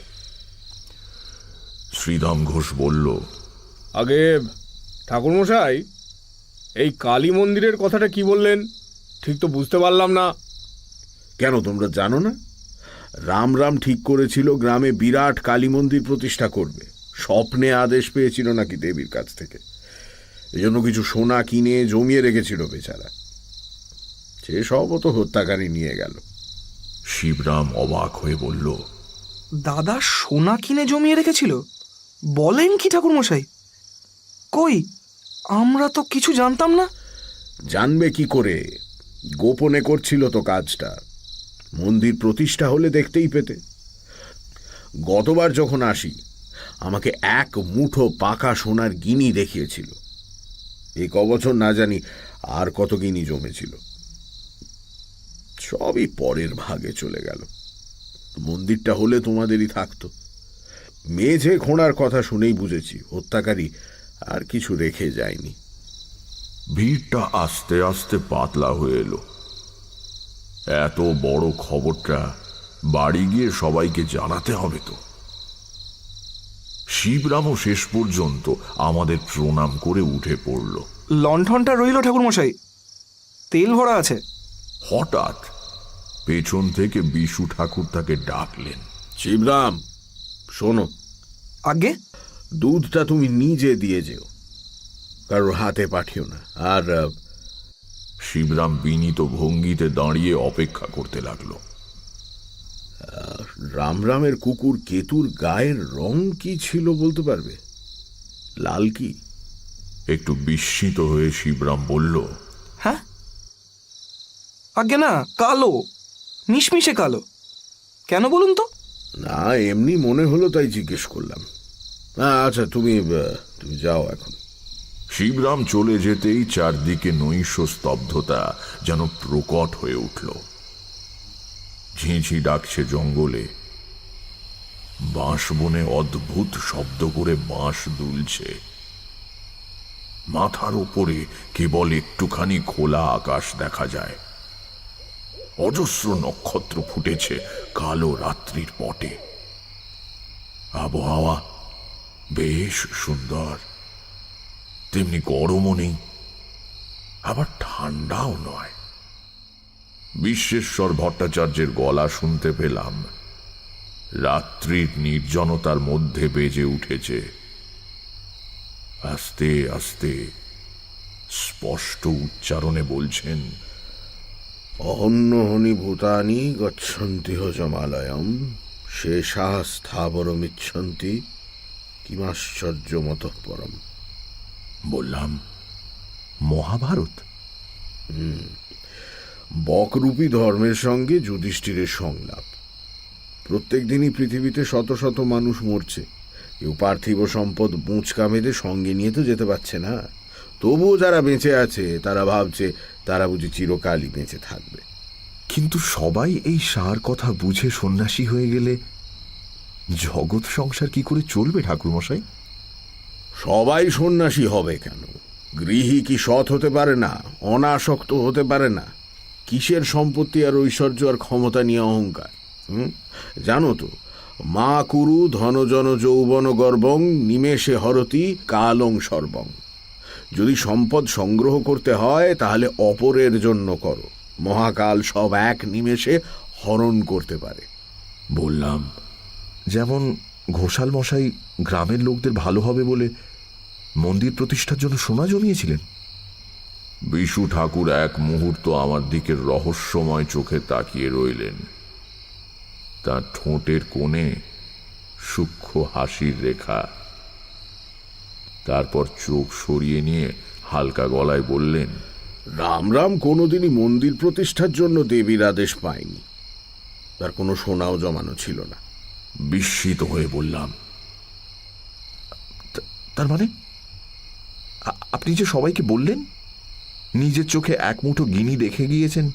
শ্রীরাম ঘোষ বলল, আগে ঠাকুরমশাই, এই কালী মন্দিরের কথাটা কি বললেন? ঠিক তো বুঝতে পারলাম না। কেন, তোমরা জানো না? রাম ঠিক করেছিল গ্রামে বিরাট কালী মন্দির প্রতিষ্ঠা করবে। স্বপ্নে আদেশ পেয়েছিল নাকি দেবীর কাছ থেকে। এজন্য কিছু সোনা কিনে জমিয়ে রেখেছিল বেচারা। সে সব তো হত্যাকারী নিয়ে গেল। শিবরাম অবাক হয়ে বলল, দাদা সোনা কিনে জমিয়ে রেখেছিল? বলেন কি ঠাকুরমশাই? কই, আমরা তো কিছু জানতাম না। জানবে কি করে? গোপনে করছিল তো কাজটা। মন্দির প্রতিষ্ঠা হলে দেখতেই পেতে। গতবার যখন আসি, আমাকে এক মুঠো পাকা সোনার গিনি দেখিয়েছিল। এই কবছর না জানি আর কত গিনি জমেছিল। সবই পরের ভাগে চলে গেল। মন্দিরটা হলে তোমাদেরই থাকতো। মেঝে খোঁড়ার কথা শুনেই বুঝেছি হত্যাকারী আর কিছু রেখে যায়নি। ভিড়টা আস্তে আস্তে পাতলা হয়ে এলো। এত বড় খবরটা বাড়ি গিয়ে সবাইকে জানাতে হবে তো। শিবরামও শেষ পর্যন্ত আমাদের প্রণাম করে উঠে পড়ল। লণ্ঠনটা রইল ঠাকুরমশাই, তেল ভরা আছে। হঠাৎ পেছন থেকে বিশু ঠাকুর তাকে ডাকলেন। শিবরাম, শোনো, আগে দুধটা তুমি নিজে দিয়ে যেও, কারোর হাতে পাঠিও না। আর শিবরাম বিনীত ভঙ্গিতে দাঁড়িয়ে অপেক্ষা করতে লাগলো। রামরামের কুকুর কেতুর গায়ের রং কি ছিল বলতে পারবে? লাল কি? একটু বিস্মিত হয়ে শিবরাম বলল, হ্যাঁ, আগে না, কালো, মিশমিশে কালো। কেন বলুন তো? না, এমনি মনে হলো তাই জিজ্ঞেস করলাম। আচ্ছা, তুমি যাও এখন। শিবরাম চলে যেতেই চারদিকে নৈশ স্তব্ধতা যেন প্রকট হয়ে উঠল। ঝিঁঝি ডাকছে জঙ্গলে, বাঁশ বনে অদ্ভুত শব্দ করে বাঁশ দুলছে। মাথার উপরে কেবল একটুখানি খোলা আকাশ দেখা যায়। অজস্র নক্ষত্র ফুটেছে কালো রাত্রির পটে। আবহাওয়া বেশ সুন্দর, তেমনি গরমও নেই, আবার ঠান্ডাও নয়। বিশ্বেশ্বর ভট্টাচার্যের গলা শুনতে পেলাম। রাত্রির নির্জনতার মধ্যে বেজে উঠেছে। আস্তে আস্তে স্পষ্ট উচ্চারণে বলছেন, অহন্যহনি ভূতানি গচ্ছন্তি হজমালয়ম শেষা স্থাবরমিচ্ছন্তি কিমাশ্চর্যমতঃ পরম। বললাম, মহাভারত? বকরূপী ধর্মের সঙ্গে যুধিষ্ঠিরের সংলাপ। প্রত্যেক দিনই পৃথিবীতে শত শত মানুষ মরছে। কেউ পার্থিব সম্পদ বুঁচকা মেঁধে সঙ্গে নিয়ে তো যেতে পারছে না। তবুও যারা বেঁচে আছে তারা ভাবছে তারা বুঝি চিরকালই বেঁচে থাকবে। কিন্তু সবাই এই সার কথা বুঝে সন্ন্যাসী হয়ে গেলে জগৎ সংসার কি করে চলবে ঠাকুরমশাই? সবাই সন্ন্যাসী হবে কেন? গৃহী কি সৎ হতে পারে না? অনাসক্ত হতে পারে না? কিসের সম্পত্তি আর ঐশ্বর্য আর ক্ষমতা নিয়ে অহংকার? জানো তো, মা কুরু ধনজন যৌবন গর্বং নিমেষে হরতি কালং সর্বং। যদি সম্পদ সংগ্রহ করতে হয় তাহলে অপরের জন্য করো, মহাকাল সব এক নিমেষে হরণ করতে পারে। বললাম, যেমন ঘোষাল মশাই গ্রামের লোকদের ভালো হবে বলে মন্দির প্রতিষ্ঠার জন্য সোনা জমিয়েছিলেন। বিশু ঠাকুর এক মুহূর্ত আমার দিকে রহস্যময় চোখে তাকিয়ে রইলেন। তার ঠোঁটের কোণে সূক্ষ্ম হাসির রেখা। তারপর চোখ সরিয়ে নিয়ে হালকা গলায় বললেন, রামরাম কোনোদিনই মন্দির প্রতিষ্ঠার জন্য দেবীর আদেশ পায়নি। তার কোনো সোনাও জমানো ছিল না। বিস্মিত হয়ে বললাম, তার মানে আপনি যে সবাইকে বললেন নিজের চোখে এক মুঠো গিনি দেখে গিয়েছেন?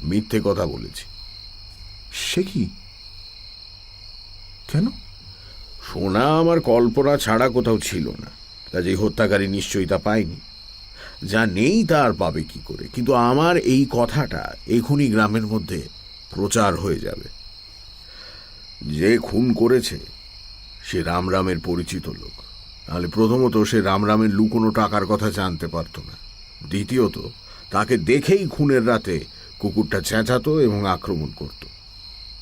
মিথ্যে কথা বলেছি। সে কি? কেন? সোনা আমার কল্পনা ছাড়া কোথাও ছিল না, কাজেই হত্যাকারী নিশ্চয়ই তা পায়নি। যা নেই তা আর পাবে কি করে? কিন্তু আমার এই কথাটা এখনই গ্রামের মধ্যে প্রচার হয়ে যাবে। যে খুন করেছে সে রামরামের পরিচিত লোক। তাহলে প্রথমত সে রামরামের লুকোনো টাকার কথা জানতে পারত না। দ্বিতীয়ত, তাকে দেখেই খুনের রাতে কুকুরটা চেঁচাতো এবং আক্রমণ করত।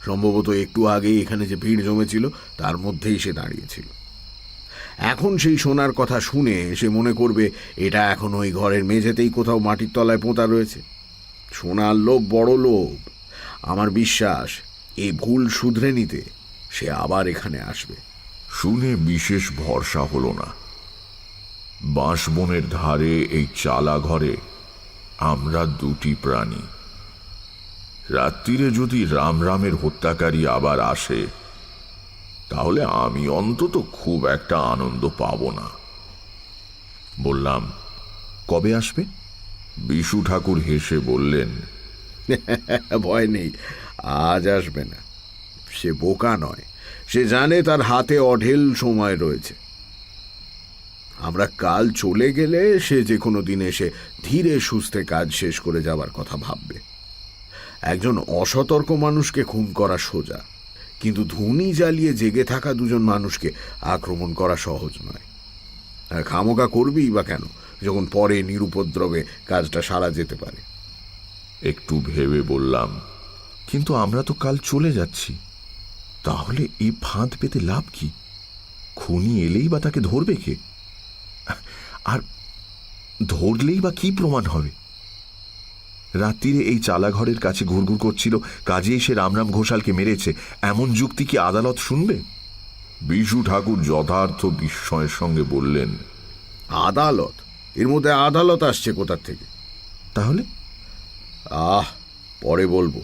সম্ভবত একটু আগেই এখানে যে ভিড় জমেছিল তার মধ্যেই সে দাঁড়িয়েছিল। এখন সেই সোনার কথা শুনে সে মনে করবে এটা এখন ওই ঘরের মেঝেতেই কোথাও মাটির তলায় পোঁতা রয়েছে। সোনার লোভ বড় লোভ। আমার বিশ্বাস এই ভুল শুধরে নিতে সে আবার এখানে আসবে। শুনে বিশেষ ভরসা হলো না। বাঁশবনের ধারে এই চালা ঘরে আমরা দুটি প্রাণী। রাত্রিরে যদি রামরামের হত্যাকারী আবার আসে তাহলে আমি অন্তত খুব একটা আনন্দ পাব না। বললাম, কবে আসবে? বিশু ঠাকুর হেসে বললেন, ভয় নেই, আজ আসবে না। সে বোকা নয়, সে জানে তার হাতে অঢেল সময় রয়েছে। আমরা কাল চলে গেলে সে যে কোনো দিন এসে ধীরে সুস্থে কাজ শেষ করে যাবার কথা ভাববে। একজন অসতর্ক মানুষকে খুন করা সোজা, কিন্তু ধুনি জ্বালিয়ে জেগে থাকা দুজন মানুষকে আক্রমণ করা সহজ নয়। আর খামোকা করবি বা কেন, যখন পরে নিরুপদ্রবে কাজটা সারা যেতে পারে। একটু ভেবে বললাম, কিন্তু আমরা তো কাল চলে যাচ্ছি, তাহলে এই ফাঁদ পেতে লাভ কি? খুনি এলেই বা তাকে ধরবে কে? আর ধরলেই বা কি প্রমাণ হবে? রাত্রিরে এই চালাঘরের কাছে ঘুরঘুর করছিল, কাজেই সে রামরাম ঘোষালকে মেরেছে, এমন যুক্তি কি আদালত শুনবে? বিশু ঠাকুর যথার্থ বিস্ময়ের সঙ্গে বললেন, আদালত? এর মধ্যে আদালত আসছে কোথার থেকে? তাহলে? পরে বলবো।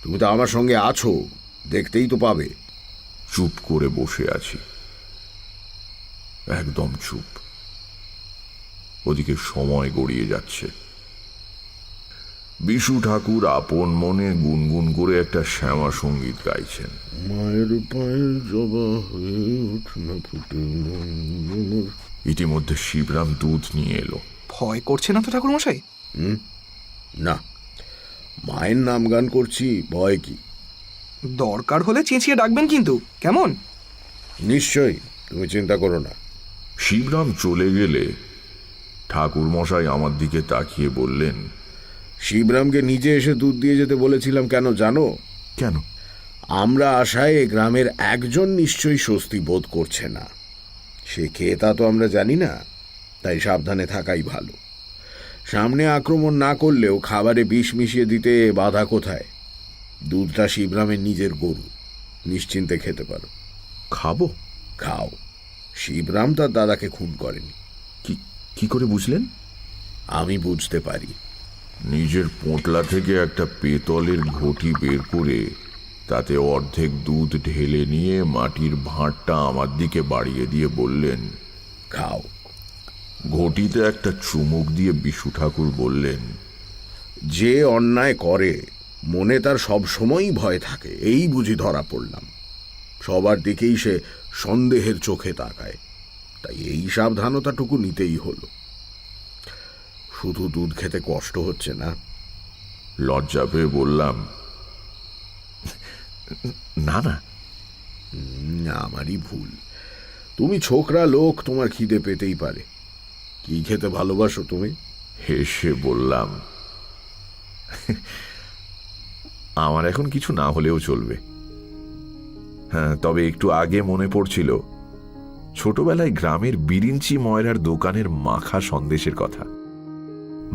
তুমি তো আমার সঙ্গে আছো, দেখতেই তো পাবে। চুপ করে বসে আছি, একদম চুপ। ওদিকে সময় গড়িয়ে যাচ্ছে। বিশু ঠাকুর আপন মনে গুনগুন করে একটা শ্যামা সঙ্গীত গাইছেন। মায়ের পায়ের জবা হয়ে ওঠে না ফুটে। ইতিমধ্যে শিবরাম দুধ নিয়ে এলো। ভয় করছে না তো ঠাকুরমশাই? না, মায়ের নাম গান করছি, ভয় কি? দরকার হলে চেঁচিয়ে ডাকবেন কিন্তু, কেমন? নিশ্চয়ই, তুমি চিন্তা করো না। শিবরাম চলে গেলে ঠাকুর মশাই আমার দিকে তাকিয়ে বললেন, শিবরামকে নিজে এসে দুধ দিয়ে যেতে বলেছিলাম কেন জানো? কেন? আমরা আশায় এ গ্রামের একজন নিশ্চয়ই স্বস্তি বোধ করছে না। সে কে তা তো আমরা জানি না, তাই সাবধানে থাকাই ভালো। সামনে আক্রমণ না করলেও খাবারে বিষ মিশিয়ে দিতে বাধা কোথায়? দুধটা শিবরামের নিজের গরু, নিশ্চিন্তে খেতে পারো। খাবো? খাও। শিবরাম তার দাদাকে খুন করেনি। কি করে বুঝলেন? আমি বুঝতে পারি। নিজের পোঁটলা থেকে একটা পেতলের ঘটি বের করে তাতে অর্ধেক দুধ ঢেলে নিয়ে মাটির ভাঁড়টা আমার দিকে বাড়িয়ে দিয়ে বললেন, খাও। ঘটিতে একটা চুমুক দিয়ে বিশু ঠাকুর বললেন, যে অন্যায় করে মনে তার সব সময়ই ভয় থাকে, এই বুঝি ধরা পড়লাম। সবার দিকেই সে সন্দেহের চোখে তাকায়, তাই এই সাবধানতাটুকু নিতেই হলো। শুধু দুধ খেতে কষ্ট হচ্ছে না? লজ্জা পেয়ে বললাম, না না, আমারই ভুল। তুমি ছোকরা লোক, তোমার খিদে পেতেই পারে। কি খেতে ভালোবাসো তুমি? হেসে বললাম, আমার এখন কিছু না হলেও চলবে। হ্যাঁ, তবে একটু আগে মনে পড়ছিল ছোটবেলায় গ্রামের বিরিঞ্চি ময়রার দোকানের মাখা সন্দেশের কথা।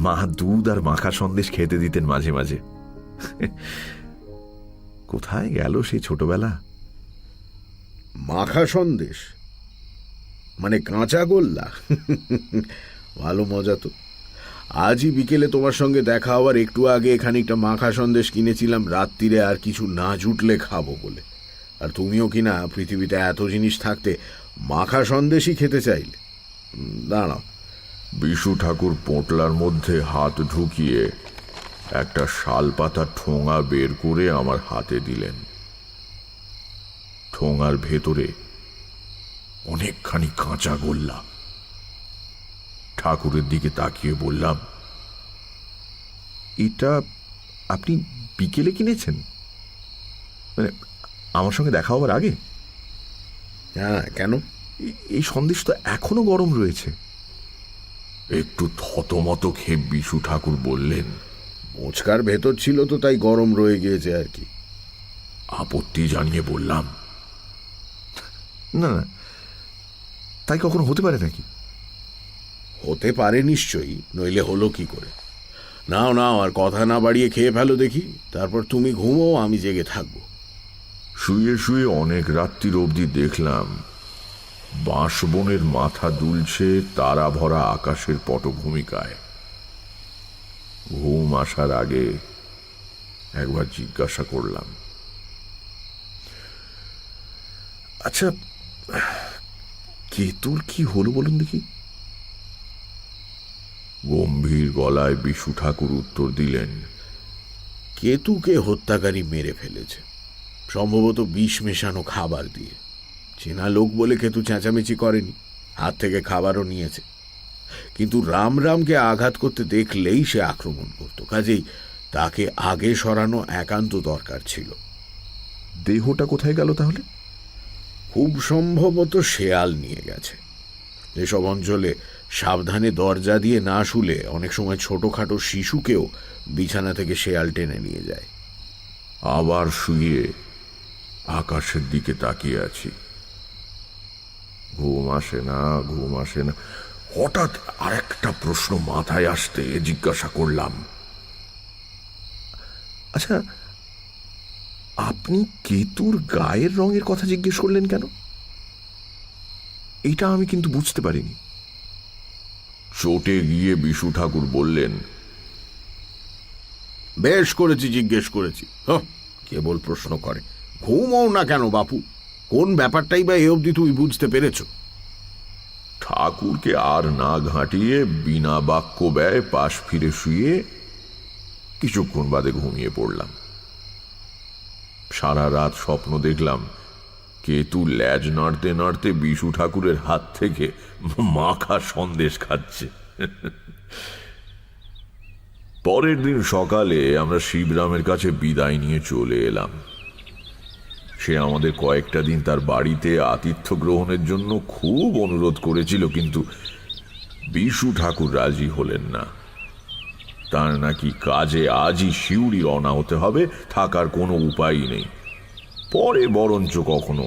মা দুধ আর মাখা সন্দেশ খেতে দিতেন মাঝে মাঝে। কোথায় গেল সেই ছোটবেলা? মাখা সন্দেশ মানে কাঁচা গোল্লা? ভালো মজা তো। আজই বিকেলে তোমার সঙ্গে দেখা হওয়ার একটু আগে খানিকটা মাখা সন্দেশ কিনেছিলাম, রাত্রিরে আর কিছু না জুটলে খাবো বলে। আর তুমিও কিনা পৃথিবীতে এত জিনিস থাকতে মাখা সন্দেশই খেতে চাইলে। দাঁড়াও। বিশু ঠাকুর পোঁটলার মধ্যে হাত ঢুকিয়ে একটা শাল পাতা ঠোঙা বের করে আমার হাতে দিলেন। ঠোঙার ভেতরে অনেকখানি কাঁচা গোল্লা। ঠাকুরের দিকে তাকিয়ে বললাম, এটা আপনি বিকেলে কিনেছেন? মানে আমার সঙ্গে দেখা হওয়ার আগে? হ্যাঁ, কেন? এই সন্দেশ তো এখনো গরম রয়েছে। একটু থতমত খেয়ে বিশু ঠাকুর বললেন, মোচকার ভেতর ছিল তো, তাই গরম রয়ে গিয়েছে আর কি। আপত্তি জানিয়ে বললাম, না না, তাই কখনো হতে পারে নাকি? হতে পারে নিশ্চয়ই, নইলে হলো কি করে? নাও নাও, আর কথা না বাড়িয়ে খেয়ে ফেলো দেখি, তারপর তুমি ঘুমো, আমি জেগে থাকবো। শুয়ে শুয়ে অনেক রাত্রির অবধি দেখলাম বাঁশবনের মাথা দুলছে তারা ভরা আকাশের পটভূমিকায়। ঘুম আসার আগে একবার জিজ্ঞাসা করলাম, আচ্ছা, কেতুর কি হলো বলুন দেখি? গম্ভীর গলায় বিশু ঠাকুর উত্তর দিলেন, কেতুকে হত্যাকারী মেরে ফেলেছে, সম্ভবত বিষ মেশানো খাবার দিয়ে। চেনা লোক বলে কেতু চেঁচামেচি করেনি, হাত থেকে খাবারও নিয়েছে। কিন্তু রামরামকে আঘাত করতে দেখলেই সে আক্রমণ করত, কাজেই তাকে আগে সরানো একান্ত দরকার ছিল। দেহটা কোথায় গেল তাহলে? খুব সম্ভবত শেয়াল নিয়ে গেছে। এসব অঞ্চলে সাবধানে দরজা দিয়ে না শুলে অনেক সময় ছোটখাটো শিশুকেও বিছানা থেকে শেয়াল টেনে নিয়ে যায়। আবার শুয়ে আকাশের দিকে তাকিয়ে আছি, ঘুম আসে না, ঘুম আসে না। হঠাৎ আরেকটা প্রশ্ন মাথায় আসতে জিজ্ঞাসা করলাম, আচ্ছা, আপনি কেতুর গায়ের রঙের কথা জিজ্ঞেস করলেন কেন? এটা আমি কিন্তু বুঝতে পারিনি। চটে গিয়ে বিশু ঠাকুর বললেন, বেশ করেছি, জিজ্ঞেস করেছি। কেবল প্রশ্ন করে, ঘুমও না কেন বাপু? কোন ব্যাপারটাই বা এ অবধি তুমি বুঝতে পেরেছ? ঠাকুরকে আর না ঘাঁটিয়ে বিনা বাক্য ব্যয় পাশ ফিরে শুয়ে কিছুক্ষণ বাদে ঘুমিয়ে পড়লাম। সারা রাত স্বপ্ন দেখলাম কেতু ল্যাজ নাড়তে নাড়তে বিশু ঠাকুরের হাত থেকে মাখা সন্দেশ খাচ্ছে। পরের দিন সকালে আমরা শিবরামের কাছে বিদায় নিয়ে চলে এলাম। সে আমাদের কয়েকটা দিন তার বাড়িতে আতিথ্য গ্রহণের জন্য খুব অনুরোধ করেছিল, কিন্তু বিশু ঠাকুর রাজি হলেন না। তার নাকি কাজে আজই শিউড়ি রওনা হতে হবে, থাকার কোনো উপায়ই নেই, পরে বরঞ্চ কখনো,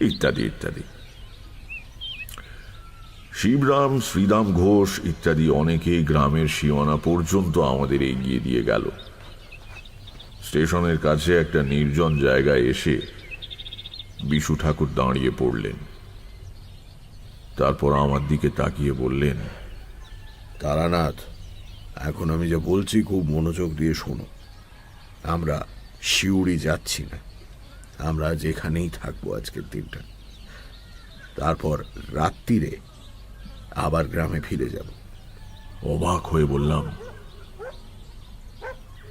ইত্যাদি ইত্যাদি। শিবরাম, শ্রীরাম ঘোষ ইত্যাদি অনেকেই গ্রামের সীমানা পর্যন্ত আমাদের এগিয়ে দিয়ে গেল। স্টেশনের কাছে একটা নির্জন জায়গায় এসে বিশু ঠাকুর দাঁড়িয়ে পড়লেন। তারপর আমার দিকে তাকিয়ে বললেন, তারানাথ, এখন আমি যা বলছি খুব মনোযোগ দিয়ে শোনো। আমরা শিউড়ি যাচ্ছি না, আমরা যেখানেই থাকবো আজকের দিনটা। তারপর রাত্রিরে আবার গ্রামে ফিরে যাব। অবাক হয়ে বললাম,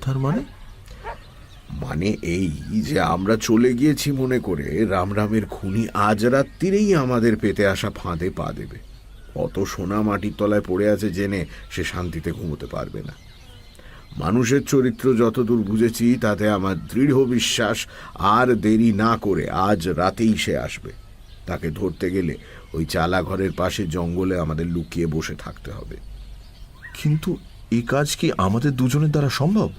তার মানে? মানে এই যে আমরা চলে গিয়েছি মনে করে রামরামের খুনি আজ রাত্রিরেই আমাদের পেতে আসা ফাঁদে পা দেবে। অত সোনা মাটির তলায় পড়ে আছে জেনে সে শান্তিতে ঘুমোতে পারবে না। মানুষের চরিত্র যতদূর বুঝেছি তাতে আমার দৃঢ় বিশ্বাস আর দেরি না করে আজ রাতেই সে আসবে। তাকে ধরতে গেলে ওই চালা ঘরের পাশে জঙ্গলে আমাদের লুকিয়ে বসে থাকতে হবে। কিন্তু এই কাজ কি আমাদের দুজনের দ্বারা সম্ভব?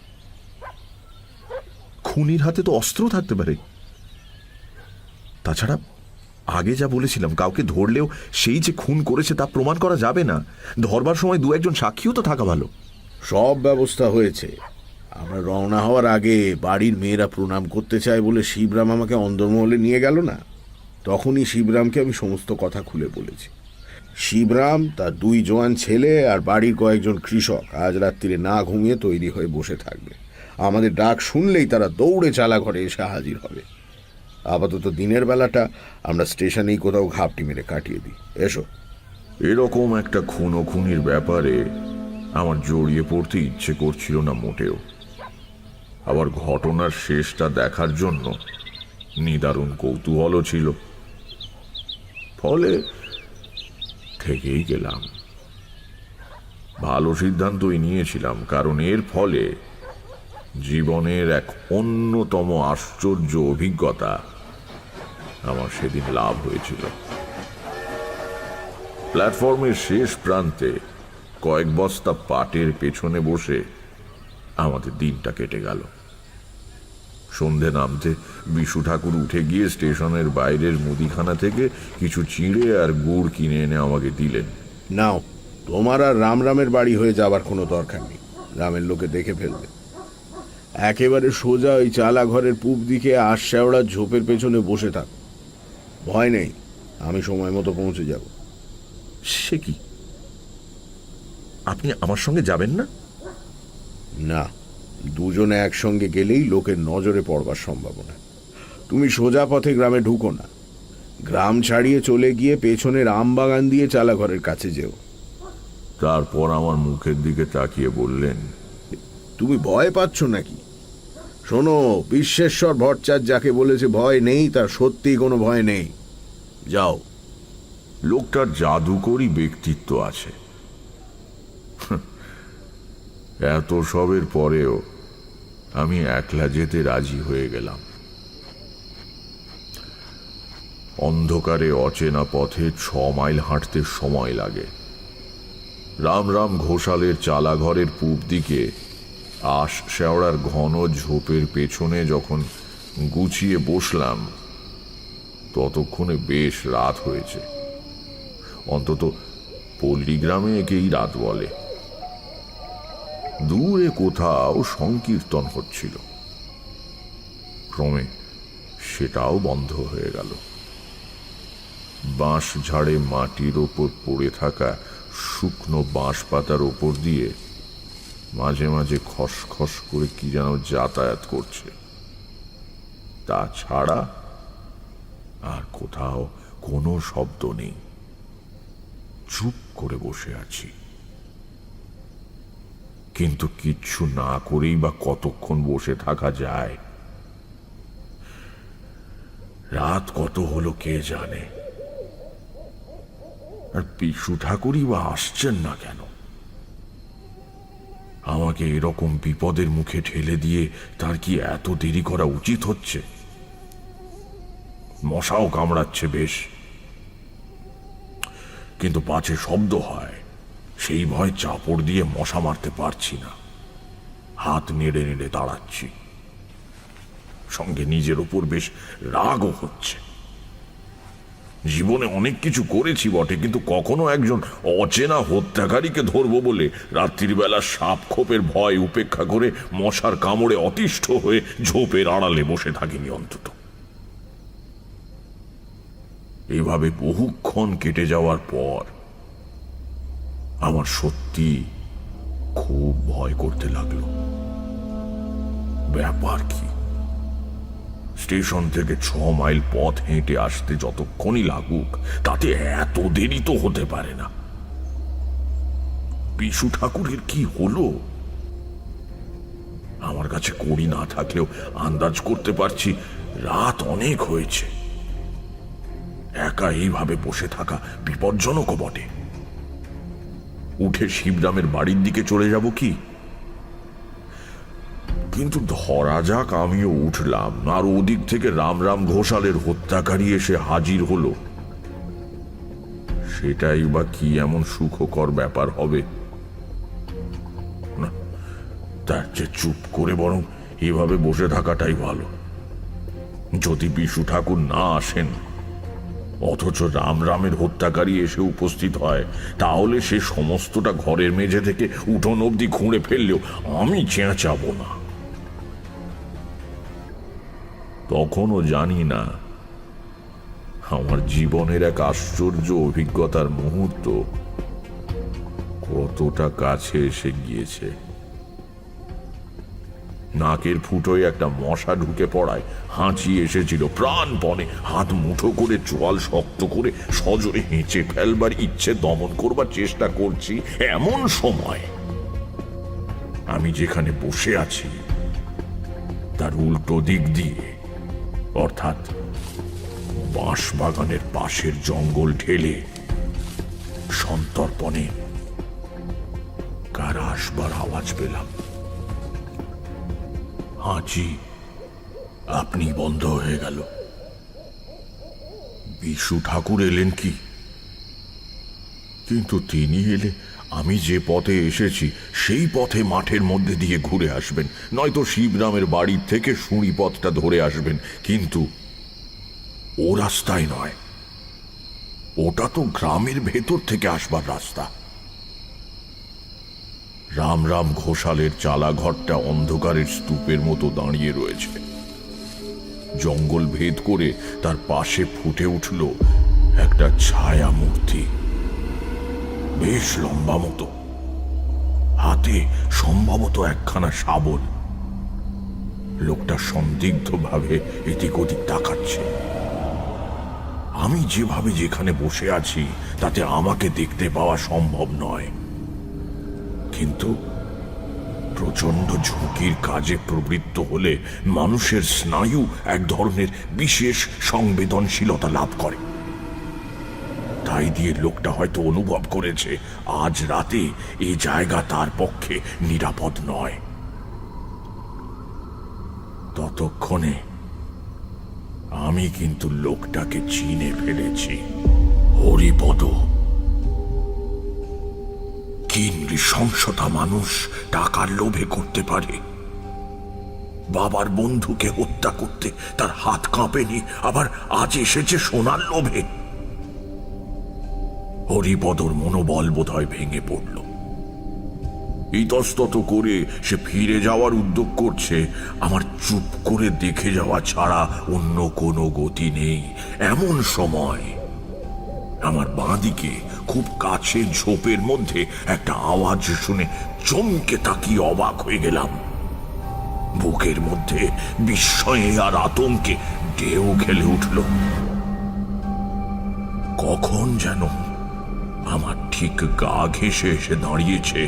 খুনির হাতে তো অস্ত্র থাকতে পারে। তাছাড়া আগে যা বলেছিলাম, কাউকে ধরলেও সেই যে খুন করেছে তা প্রমাণ করা যাবে না। ধরবার সময় দু একজন সাক্ষীও তো থাকা ভালো। সব ব্যবস্থা হয়েছে। আমরা রওনা হওয়ার আগে বাড়ির মেয়েরা প্রণাম করতে চায় বলে শিবরাম আমাকে অন্দরমহলে নিয়ে গেল না, তখনই শিবরামকে আমি সমস্ত কথা খুলে বলেছি। শিবরাম, তার দুই জোয়ান ছেলে আর বাড়ির কয়েকজন কৃষক আজ রাত্রিরে না ঘুমিয়ে তৈরি হয়ে বসে থাকবে। আমাদের ডাক শুনলেই তারা দৌড়ে চালা ঘরে এসে হাজির হবে। আপাতত দিনের বেলাটা আমরা স্টেশনেই কোথাও ঘাপটি মেরে কাটিয়ে দিই। এসো। এরকম একটা খুনোখুনির ব্যাপারে আমার জড়িয়ে পড়তে ইচ্ছে করছিল না মোটেও। আবার ঘটনার শেষটা দেখার জন্য নিদারুণ কৌতূহলও ছিল। ফলে থেকেই গেলাম। ভালো সিদ্ধান্তই নিয়েছিলাম, কারণ এর ফলে জীবনের এক অন্যতম আশ্চর্য অভিজ্ঞতা আমার সেদিন লাভ হয়েছিল। প্ল্যাটফর্মের শেষ প্রান্তে কয়েক বস্তা পাটের পেছনে বসে আমাদের দিনটা কেটে গেল। সন্ধে নামতে বিশু ঠাকুর উঠে গিয়ে স্টেশনের বাইরের মুদিখানা থেকে কিছু চিঁড়ে আর গুড় কিনে এনে আমাকে দিলেন। নাও, তোমার আর রামরামের বাড়ি হয়ে যাবার কোনো দরকার নেই, গ্রামের লোকে দেখে ফেলবে। একেবারে সোজা ওই চালা ঘরের পূব দিকে আশশেওড়ার ঝোপের পেছনে বসে থাক। ভয় নেই, আমি সময় মতো পৌঁছে যাব। সে কি, আপনি আমার সঙ্গে যাবেন না? না, দুজনে একসঙ্গে গেলেই লোকের নজরে পড়বার সম্ভাবনা। তুমি সোজা পথে গ্রামে ঢুকো না, গ্রাম ছাড়িয়ে চলে গিয়ে পেছনের আমবাগান দিয়ে চালাঘরের কাছে যেও। তারপর আমার মুখের দিকে তাকিয়ে বললেন, তুমি ভয় পাচ্ছ নাকি? শোনো, বিশ্বেশ্বর ভট্টাচার্য যাকে বলেছে ভয় নেই, তার সত্যিই কোনো ভয় নেই। যাও। লোকটার জাদুকরী ব্যক্তিত্ব আছে। এত সবের পরেও আমি একলা যেতে রাজি হয়ে গেলাম। অন্ধকারে অচেনা পথে 6 মাইল হাঁটতে সময় লাগে। রামরাম ঘোষালের চালাঘরের পূব দিকে আশ শেওড়ার ঘন ঝোপের পেছনে যখন গুছিয়ে বসলাম, ততক্ষণে বেশ রাত হয়েছে। অন্তত পল্লীগ্রামে একেই রাত বলে। দূরে কোথাও সংকীর্তন হচ্ছিল, ক্রমে সেটাও বন্ধ হয়ে গেল। বাঁশ ঝাড়ে মাটির ওপর পড়ে থাকা শুকনো বাঁশ পাতার ওপর দিয়ে মাঝে মাঝে খসখস করে কি যেন যাতায়াত করছে। তাছাড়া আর কোথাও কোনো শব্দ নেই। চুপ করে বসে আছি, কিন্তু কিচ্ছু না করেই বা কতক্ষণ বসে থাকা যায়? রাত কত হলো কে জানে। আর পিসু ঠাকুরই বা আসছেন না কেন? আমাকে এরকম বিপদের মুখে ঠেলে দিয়ে তার কি এত দেরি করা উচিত হচ্ছে? মশাও কামড়াচ্ছে বেশ, কিন্তু পাছে শব্দ হয় সেই ভয় চাপড় দিয়ে মশা মারতে পারছি না। হাত নেড়ে নেড়ে দাঁড়াচ্ছি, সঙ্গে নিজের ওপর বেশ রাগও হচ্ছে। জীবনে অনেক কিছু করেছি বটে, কিন্তু কখনো একজন অচেনা হত্যাকারীকে ধরবো বলে রাত্রির বেলা সাপ খোপের ভয় উপেক্ষা করে মশার কামড়ে অতিষ্ঠ হয়ে ঝোপের আড়ালে বসে থাকিনি অন্তত। এইভাবে বহুক্ষণ কেটে যাওয়ার পর আমার সত্যি খুব ভয় করতে লাগলো। ব্যাপার কি? স্টেশন থেকে 6 মাইল পথ হেঁটে আসতে যতক্ষণই লাগুক, তাতে এত দেরি তো হতে পারে না। পিসু ঠাকুরের কি হলো? আমার কাছে কড়ি না থাকলেও আন্দাজ করতে পারছি রাত অনেক হয়েছে। একা এইভাবে বসে থাকা বিপজ্জনকও বটে। উঠে শিবরামের বাড়ির দিকে চলে যাব কি? কিন্তু ধরা যাক আমিও উঠলাম, আর ওদিক থেকে রামরাম ঘোষালের হত্যাকারী এসে হাজির হলো, সেটাই বা কি এমন সুখকর ব্যাপার হবে? না, তার চেয়ে চুপ করে বরং এভাবে বসে থাকাটাই ভালো। যদি বিশু ঠাকুর না আসেন, অথচ রামরামের হত্যাকারী এসে উপস্থিত হয়, তাহলে সে সমস্তটা ঘরের মেঝে থেকে উঠোন অবধি খুঁড়ে ফেললেও আমি চেঁচাবো না। তখনও জানি না আমার জীবনের এক আশ্চর্য অভিজ্ঞতার মুহূর্ত কতটা কাছে এসে গিয়েছে। নাকের ফুটোয় একটা মশা ঢুকে পড়ায় হাঁচি এসেছিল প্রাণপণে। হাত মুঠো করে চোয়াল শক্ত করে সজোরে হেঁচে ফেলবার ইচ্ছে দমন করবার চেষ্টা করছি, এমন সময় আমি যেখানে বসে আছি তার উল্টো দিক দিয়ে, অর্থাৎ বাঁশ বাগানের পাশের জঙ্গল ঢেলে সন্তর্পণে কার আসবার আওয়াজ পেলাম। হাঁচি আপনি বন্ধ হয়ে গেল। বিশু ঠাকুর এলেন কি? কিন্তু তিনি এলে আমি যে পথে এসেছি সেই পথে মাঠের মধ্যে দিয়ে ঘুরে আসবেন, নয়তো শিবরামের বাড়ির থেকে শুঁড়ি পথটা ধরে আসবেন। কিন্তু ও রাস্তায় নয়, ওটা তো গ্রামের ভেতর থেকে আসবার রাস্তা। রামরাম ঘোষালের চালাঘরটা অন্ধকারের স্তূপের মতো দাঁড়িয়ে রয়েছে। জঙ্গল ভেদ করে তার পাশে ফুটে উঠল একটা ছায়া মূর্তি, বেশ লম্বা মতো, হাতে সম্ভবত একখানা শাবল। লোকটা সন্দিগ্ধভাবে এদিক ওদিক তাকাচ্ছে। আমি যেভাবে যেখানে বসে আছি তাতে আমাকে দেখতে পাওয়া সম্ভব নয়, কিন্তু প্রচন্ড ঝুঁকির কাজে প্রবৃত্ত হলে মানুষের স্নায়ু এক ধরনের বিশেষ সংবেদনশীলতা লাভ করে। তাই দিয়ে লোকটা হয়তো অনুভব করেছে আজ রাতে এই জায়গা তার পক্ষে নিরাপদ নয়। ততক্ষণে আমি কিন্তু লোকটাকে চিনে ফেলেছি। হরিপদ। কি নৃশংসতা মানুষ টাকার লোভে করতে পারে। বাবার বন্ধুকে হত্যা করতে তার হাত কাঁপেনি, আবার আজ এসেছে সোনার লোভে। হরিপদর মনোবল বোধহয় ভেঙে পড়ল। ইতস্তত করে সে ফিরে যাওয়ার উদ্যোগ করছে। আমার চুপ করে দেখে যাওয়া ছাড়া অন্য কোনো গতি নেই। এমন সময় আমার বাঁদিকে খুব কাছে ঝোপের মধ্যে একটা আওয়াজ শুনে চমকে তাকিয়ে অবাক হয়ে গেলাম। বুকের মধ্যে বিস্ময়ে আর আতঙ্কে ঢেউ খেলে উঠল। কখন যেন আমার ঠিক গা ঘেঁষে এসে দাঁড়িয়েছে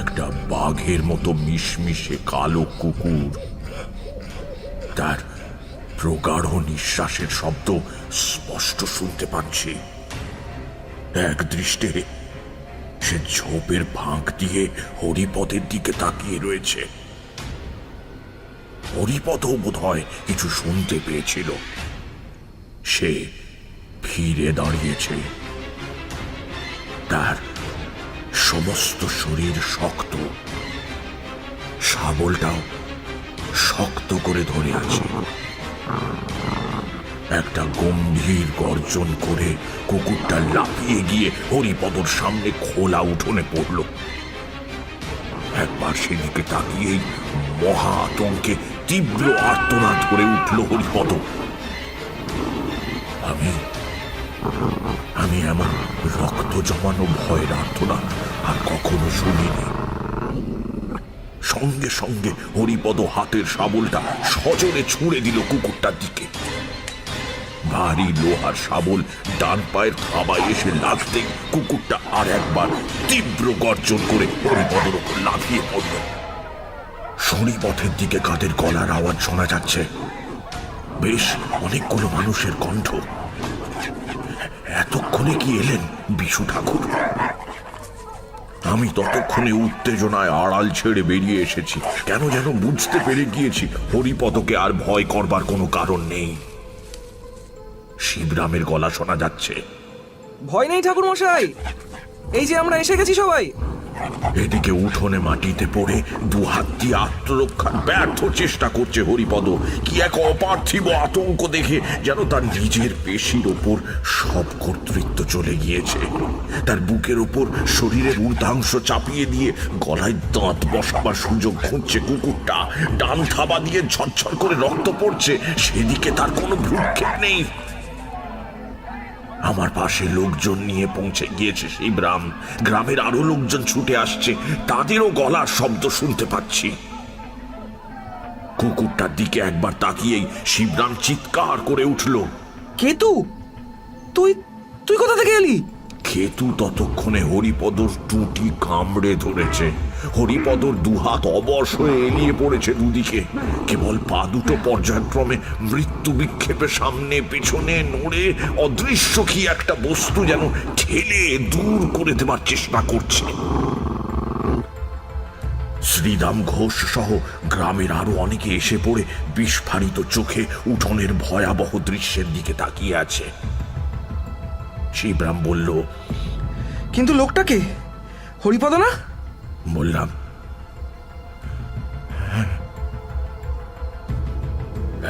একটা বাঘের মতো মিশমিশে কালো কুকুর। তার প্রগাঢ় নিঃশ্বাসের শব্দ স্পষ্ট শুনতে পাচ্ছি। এক দৃষ্টে সে ঝোপের ফাঁক দিয়ে হরিপদের দিকে তাকিয়ে রয়েছে। হরিপদও বোধহয় কিছু শুনতে পেয়েছিল। সে ফিরে দাঁড়িয়েছে। তার সমস্ত শরীর শক্ত, শাবলটাও শক্ত করে ধরে আছে। একটা গম্ভীর গর্জন করে কুকুরটা লাফিয়ে গিয়ে হরিপদর সামনে খোলা উঠোনে পড়ল। একবার সেদিকে তাকিয়েই মহা আতঙ্কে তীব্র আর্তনাদ করে উঠল হরিপদ। আমি এমন রক্ত জমানো ভয়ের আর্তনাদ আর কখনো শুনিনি। সঙ্গে সঙ্গে হরিপদ হাতের শাবলটা সজোরে ছুঁড়ে দিল কুকুরটার দিকে। ভারী লোহার শাবল ডান পায়ের থাবায় এসে লাগতে কুকুরটা আর একবার তীব্র গর্জন করে হরিপদর ওপর লাফিয়ে পড়ল। শনিপথের দিকে কাদের গলার আওয়াজ শোনা যাচ্ছে। বেশ অনেকগুলো মানুষের কণ্ঠ। এতক্ষণে কি এলেন বিশু ঠাকুর? আমি ততক্ষণে উত্তেজনায় আড়াল ছেড়ে বেরিয়ে এসেছি। কেন যেন বুঝতে পেরে গিয়েছি হরিপদকে আর ভয় করবার কোনো কারণ নেই। শিবরামের গলা শোনা যাচ্ছে। ভয় নেই ঠাকুর মশাই, এই যে আমরা এসে গেছি সবাই। এদিকে উঠোনে মাটিতে পড়ে দু হাত দিয়ে আত্মরক্ষার ব্যর্থ চেষ্টা করছে হরিপদ। কি এক অপার্থিব আতঙ্ক দেখে যেন তার নিজের পেশির ওপর সব কর্তৃত্ব চলে গিয়েছে। তার বুকের ওপর শরীরের ঊর্ধ্বাংশ চাপিয়ে দিয়ে গলায় দাঁত বসাবার সুযোগ খুঁজছে কুকুরটা। ডান থাবা দিয়ে ঝরঝর করে রক্ত পড়ছে, সেদিকে তার কোনো ভ্রুক্ষেপ নেই। আমার পাশে লোকজন নিয়ে পৌঁছে গিয়েছে শিবরাম। গ্রামের আরো লোকজন ছুটে আসছে, তাদেরও গলার শব্দ শুনতে পাচ্ছি। কুকুরটার দিকে একবার তাকিয়েই শিবরাম চিৎকার করে উঠল, কেতু, তুই তুই কোথা থেকে এলি? কেতু ততক্ষণে হরিপদর টুটি কামড়ে ধরেছে। হরিপদর দুহাত অবশ হয়ে এলিয়ে পড়েছে দুদিকে। কেবল পা দুটো পর্যায়ক্রমে মৃত্যু বিক্ষেপে সামনে পেছনে নড়ে অদৃশ্য কি একটা বস্তু যেন ঠেলে দূর করে দেবার চেষ্টা করছে। শ্রীরাম ঘোষ সহ গ্রামের আরো অনেকে এসে পড়ে বিস্ফারিত চোখে উঠোনের ভয়াবহ দৃশ্যের দিকে তাকিয়ে আছে। শিবরাম বলল, কিন্তু লোকটাকে হরিপদ না? বললাম,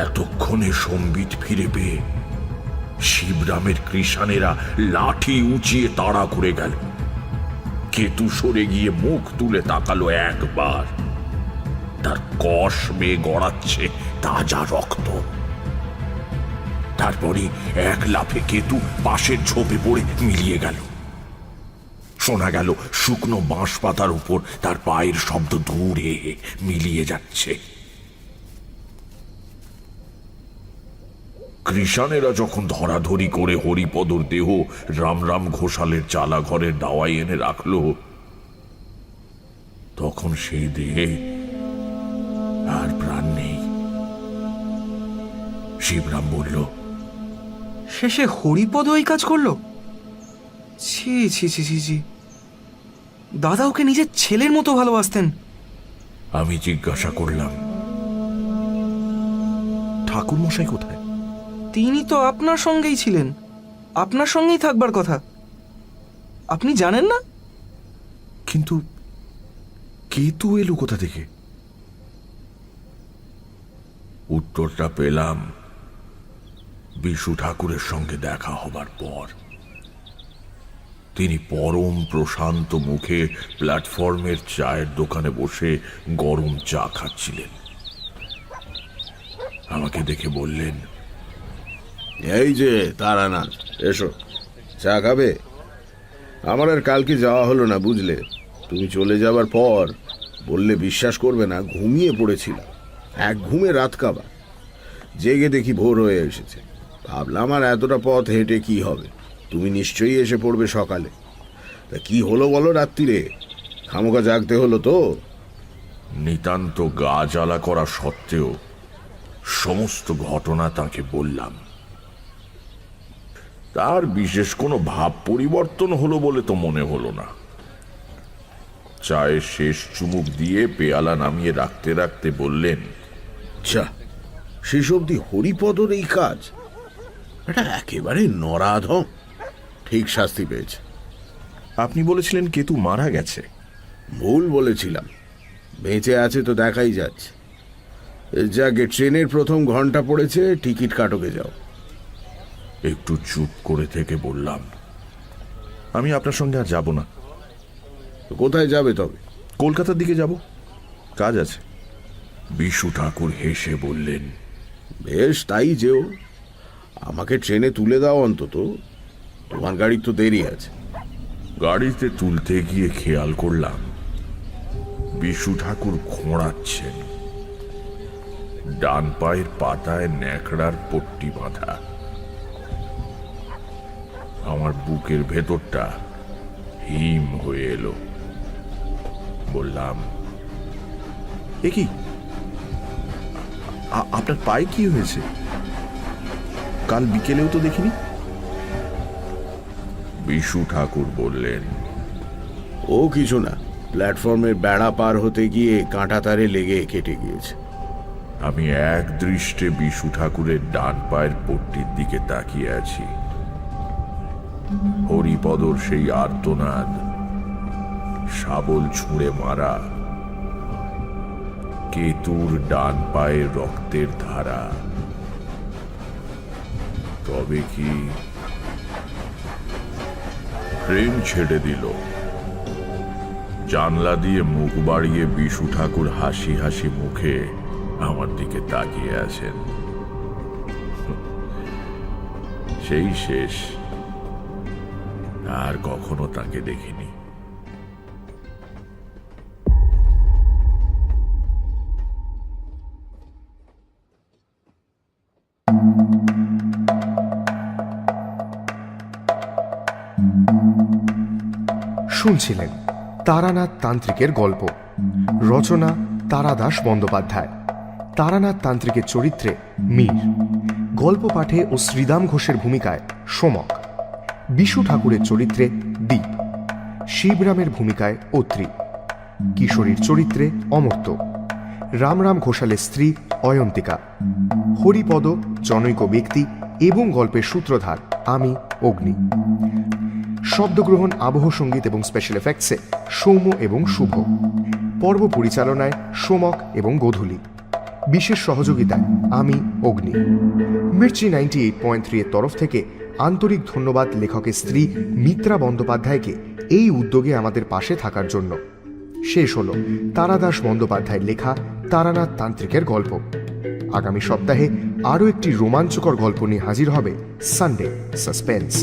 এতক্ষণে সম্বিত ফিরে পেয়ে শিবরামের কৃষানেরা লাঠি উঁচিয়ে তাড়া করে গেল। কেতু সরে গিয়ে মুখ তুলে তাকালো একবার। তার কষ বেয়ে গড়াচ্ছে তাজা রক্ত। তারপরে এক লাফে কেতু পাশের ঝোপে পড়ে মিলিয়ে গেল। শোনা গেল শুকনো বাঁশ পাতার উপর তার পায়ের শব্দ দূরে মিলিয়ে যাচ্ছে। কৃষানেরা যখন ধরাধরি করে হরিপদর দেহ রামরাম ঘোষালের চালা ঘরের দাওয়াই এনে রাখলো, তখন সেই দেহে আর প্রাণ নেই। শিবরাম বলল, শেষে হরিপদ এই কাজ করলো? ছি ছি ছি ছি ছি, দাদা ওকে নিজের ছেলের মতো ভালোবাসতেন। আমি জিজ্ঞাসা করলাম, ঠাকুর মশাই কোথায়? তিনি তো আপনার সঙ্গেই ছিলেন, আপনার সঙ্গেই থাকবার কথা। আপনি জানেন না? কিন্তু কেতু এলো কোথা থেকে? উত্তরটা পেলাম বিশু ঠাকুরের সঙ্গে দেখা হবার পর। তিনি পরম প্রশান্ত মুখে প্ল্যাটফর্মের চায়ের দোকানে বসে গরম চা খাচ্ছিলেন। আমাকে দেখে বললেন, এই যে তারানাথ, এসো, চা খাবে? আমার আর কালকে যাওয়া হলো না, বুঝলে। তুমি চলে যাবার পর বললে বিশ্বাস করবে না, ঘুমিয়ে পড়েছিলাম, এক ঘুমে রাত কাবা। জেগে দেখি ভোর হয়ে এসেছে। ভাবলাম আর এতটা পথ হেঁটে কি হবে, তুমি নিশ্চয়ই এসে পড়বে সকালে। তা কি হলো বলো রাত্রিরে? খামোকা জাগতে হলো তো? নিতান্ত গা জ্বালা করা সত্ত্বেও সমস্ত ঘটনা তাকে বললাম। তার বিশেষ কোনো ভাব পরিবর্তন হলো বলে তো মনে হলো না। চায়ের শেষ চুমুক দিয়ে পেয়ালা নামিয়ে রাখতে রাখতে বললেন, আচ্ছা, শেষ অবধি হরিপদর এই কাজ? এটা একেবারে নরাধম। ঠিক শাস্তি পেয়েছে। আপনি বলেছিলেন কেতু মারা গেছে। ভুল বলেছিলাম, বেঁচে আছে তো দেখাই যাচ্ছে। যাকে ট্রেনের প্রথম ঘন্টা পড়েছে, টিকিট কাটকে যাও। একটু চুপ করে থেকে বললাম, আমি আপনার সঙ্গে আর যাব না। কোথায় যাবে তবে? কলকাতার দিকে যাব, কাজ আছে। বিশু ঠাকুর হেসে বললেন, বেশ, তাই যেও। আমাকে ট্রেনে তুলে দাও অন্তত, তোমার গাড়ির তো দেরি আছে। গাড়িতে তুলতে গিয়ে খেয়াল করলাম বিশু ঠাকুর খোঁড়াচ্ছেন। ডান পায়ের পাতায় ন্যাকড়ার পট্টি বাঁধা। আমার বুকের ভেতরটা হিম হয়ে এলো। বললাম, এ কি, আপনার পায়ে কি হয়েছে? কাল বিকেলেও তো দেখিনি। বিশু ঠাকুর বললেন, ও কিছু না, প্ল্যাটফর্মের বেড়া পার হতে গিয়ে কাঁটা তারে লেগে কেটে গিয়েছে। আমি এক দৃষ্টে বিশু ঠাকুরের ডান পায়ের পট্টির দিকে তাকিয়ে আছি। হরিপদর সেই আর্তনাদ, শাবল ছুঁড়ে মারা, কেতুর ডান পায়ের রক্তের ধারা। তবে কি ট্রেন ছেড়ে দিল। জানলা দিয়ে মুখ বাড়িয়ে বিশু ঠাকুর হাসি হাসি মুখে আমার দিকে তাকিয়ে আছেন। সেই শেষ, আর কখনো তাকে দেখিনি। শুনছিলেন তারানাথ তান্ত্রিকের গল্প। রচনা তারাদাস বন্দ্যোপাধ্যায়। তারানাথ তান্ত্রিকের চরিত্রে মীর, গল্প পাঠে ও শ্রীদাম ঘোষের ভূমিকায় সোমক, বিশু ঠাকুরের চরিত্রে দীপ, শিবরামের ভূমিকায় অত্রি, কিশোরীর চরিত্রে অমর্ত্য, রামরাম ঘোষালের স্ত্রী অয়ন্তিকা, হরিপদ জনৈক ব্যক্তি এবং গল্পের সূত্রধার আমি অগ্নি। শব্দগ্রহণ, আবহ সঙ্গীত এবং স্পেশাল এফেক্টসে সৌম্য এবং শুভ। পর্ব পরিচালনায় সোমক এবং গোধূলি। বিশেষ সহযোগিতায় আমি অগ্নি। মির্চি 98.3 এর তরফ থেকে আন্তরিক ধন্যবাদ লেখকের স্ত্রী মিত্রা বন্দ্যোপাধ্যায়কে এই উদ্যোগে আমাদের পাশে থাকার জন্য। শেষ হল তারাদাস বন্দ্যোপাধ্যায়ের লেখা তারানাথ তান্ত্রিকের গল্প। আগামী সপ্তাহে আরও একটি রোমাঞ্চকর গল্প নিয়ে হাজির হবে সানডে সাসপেন্স।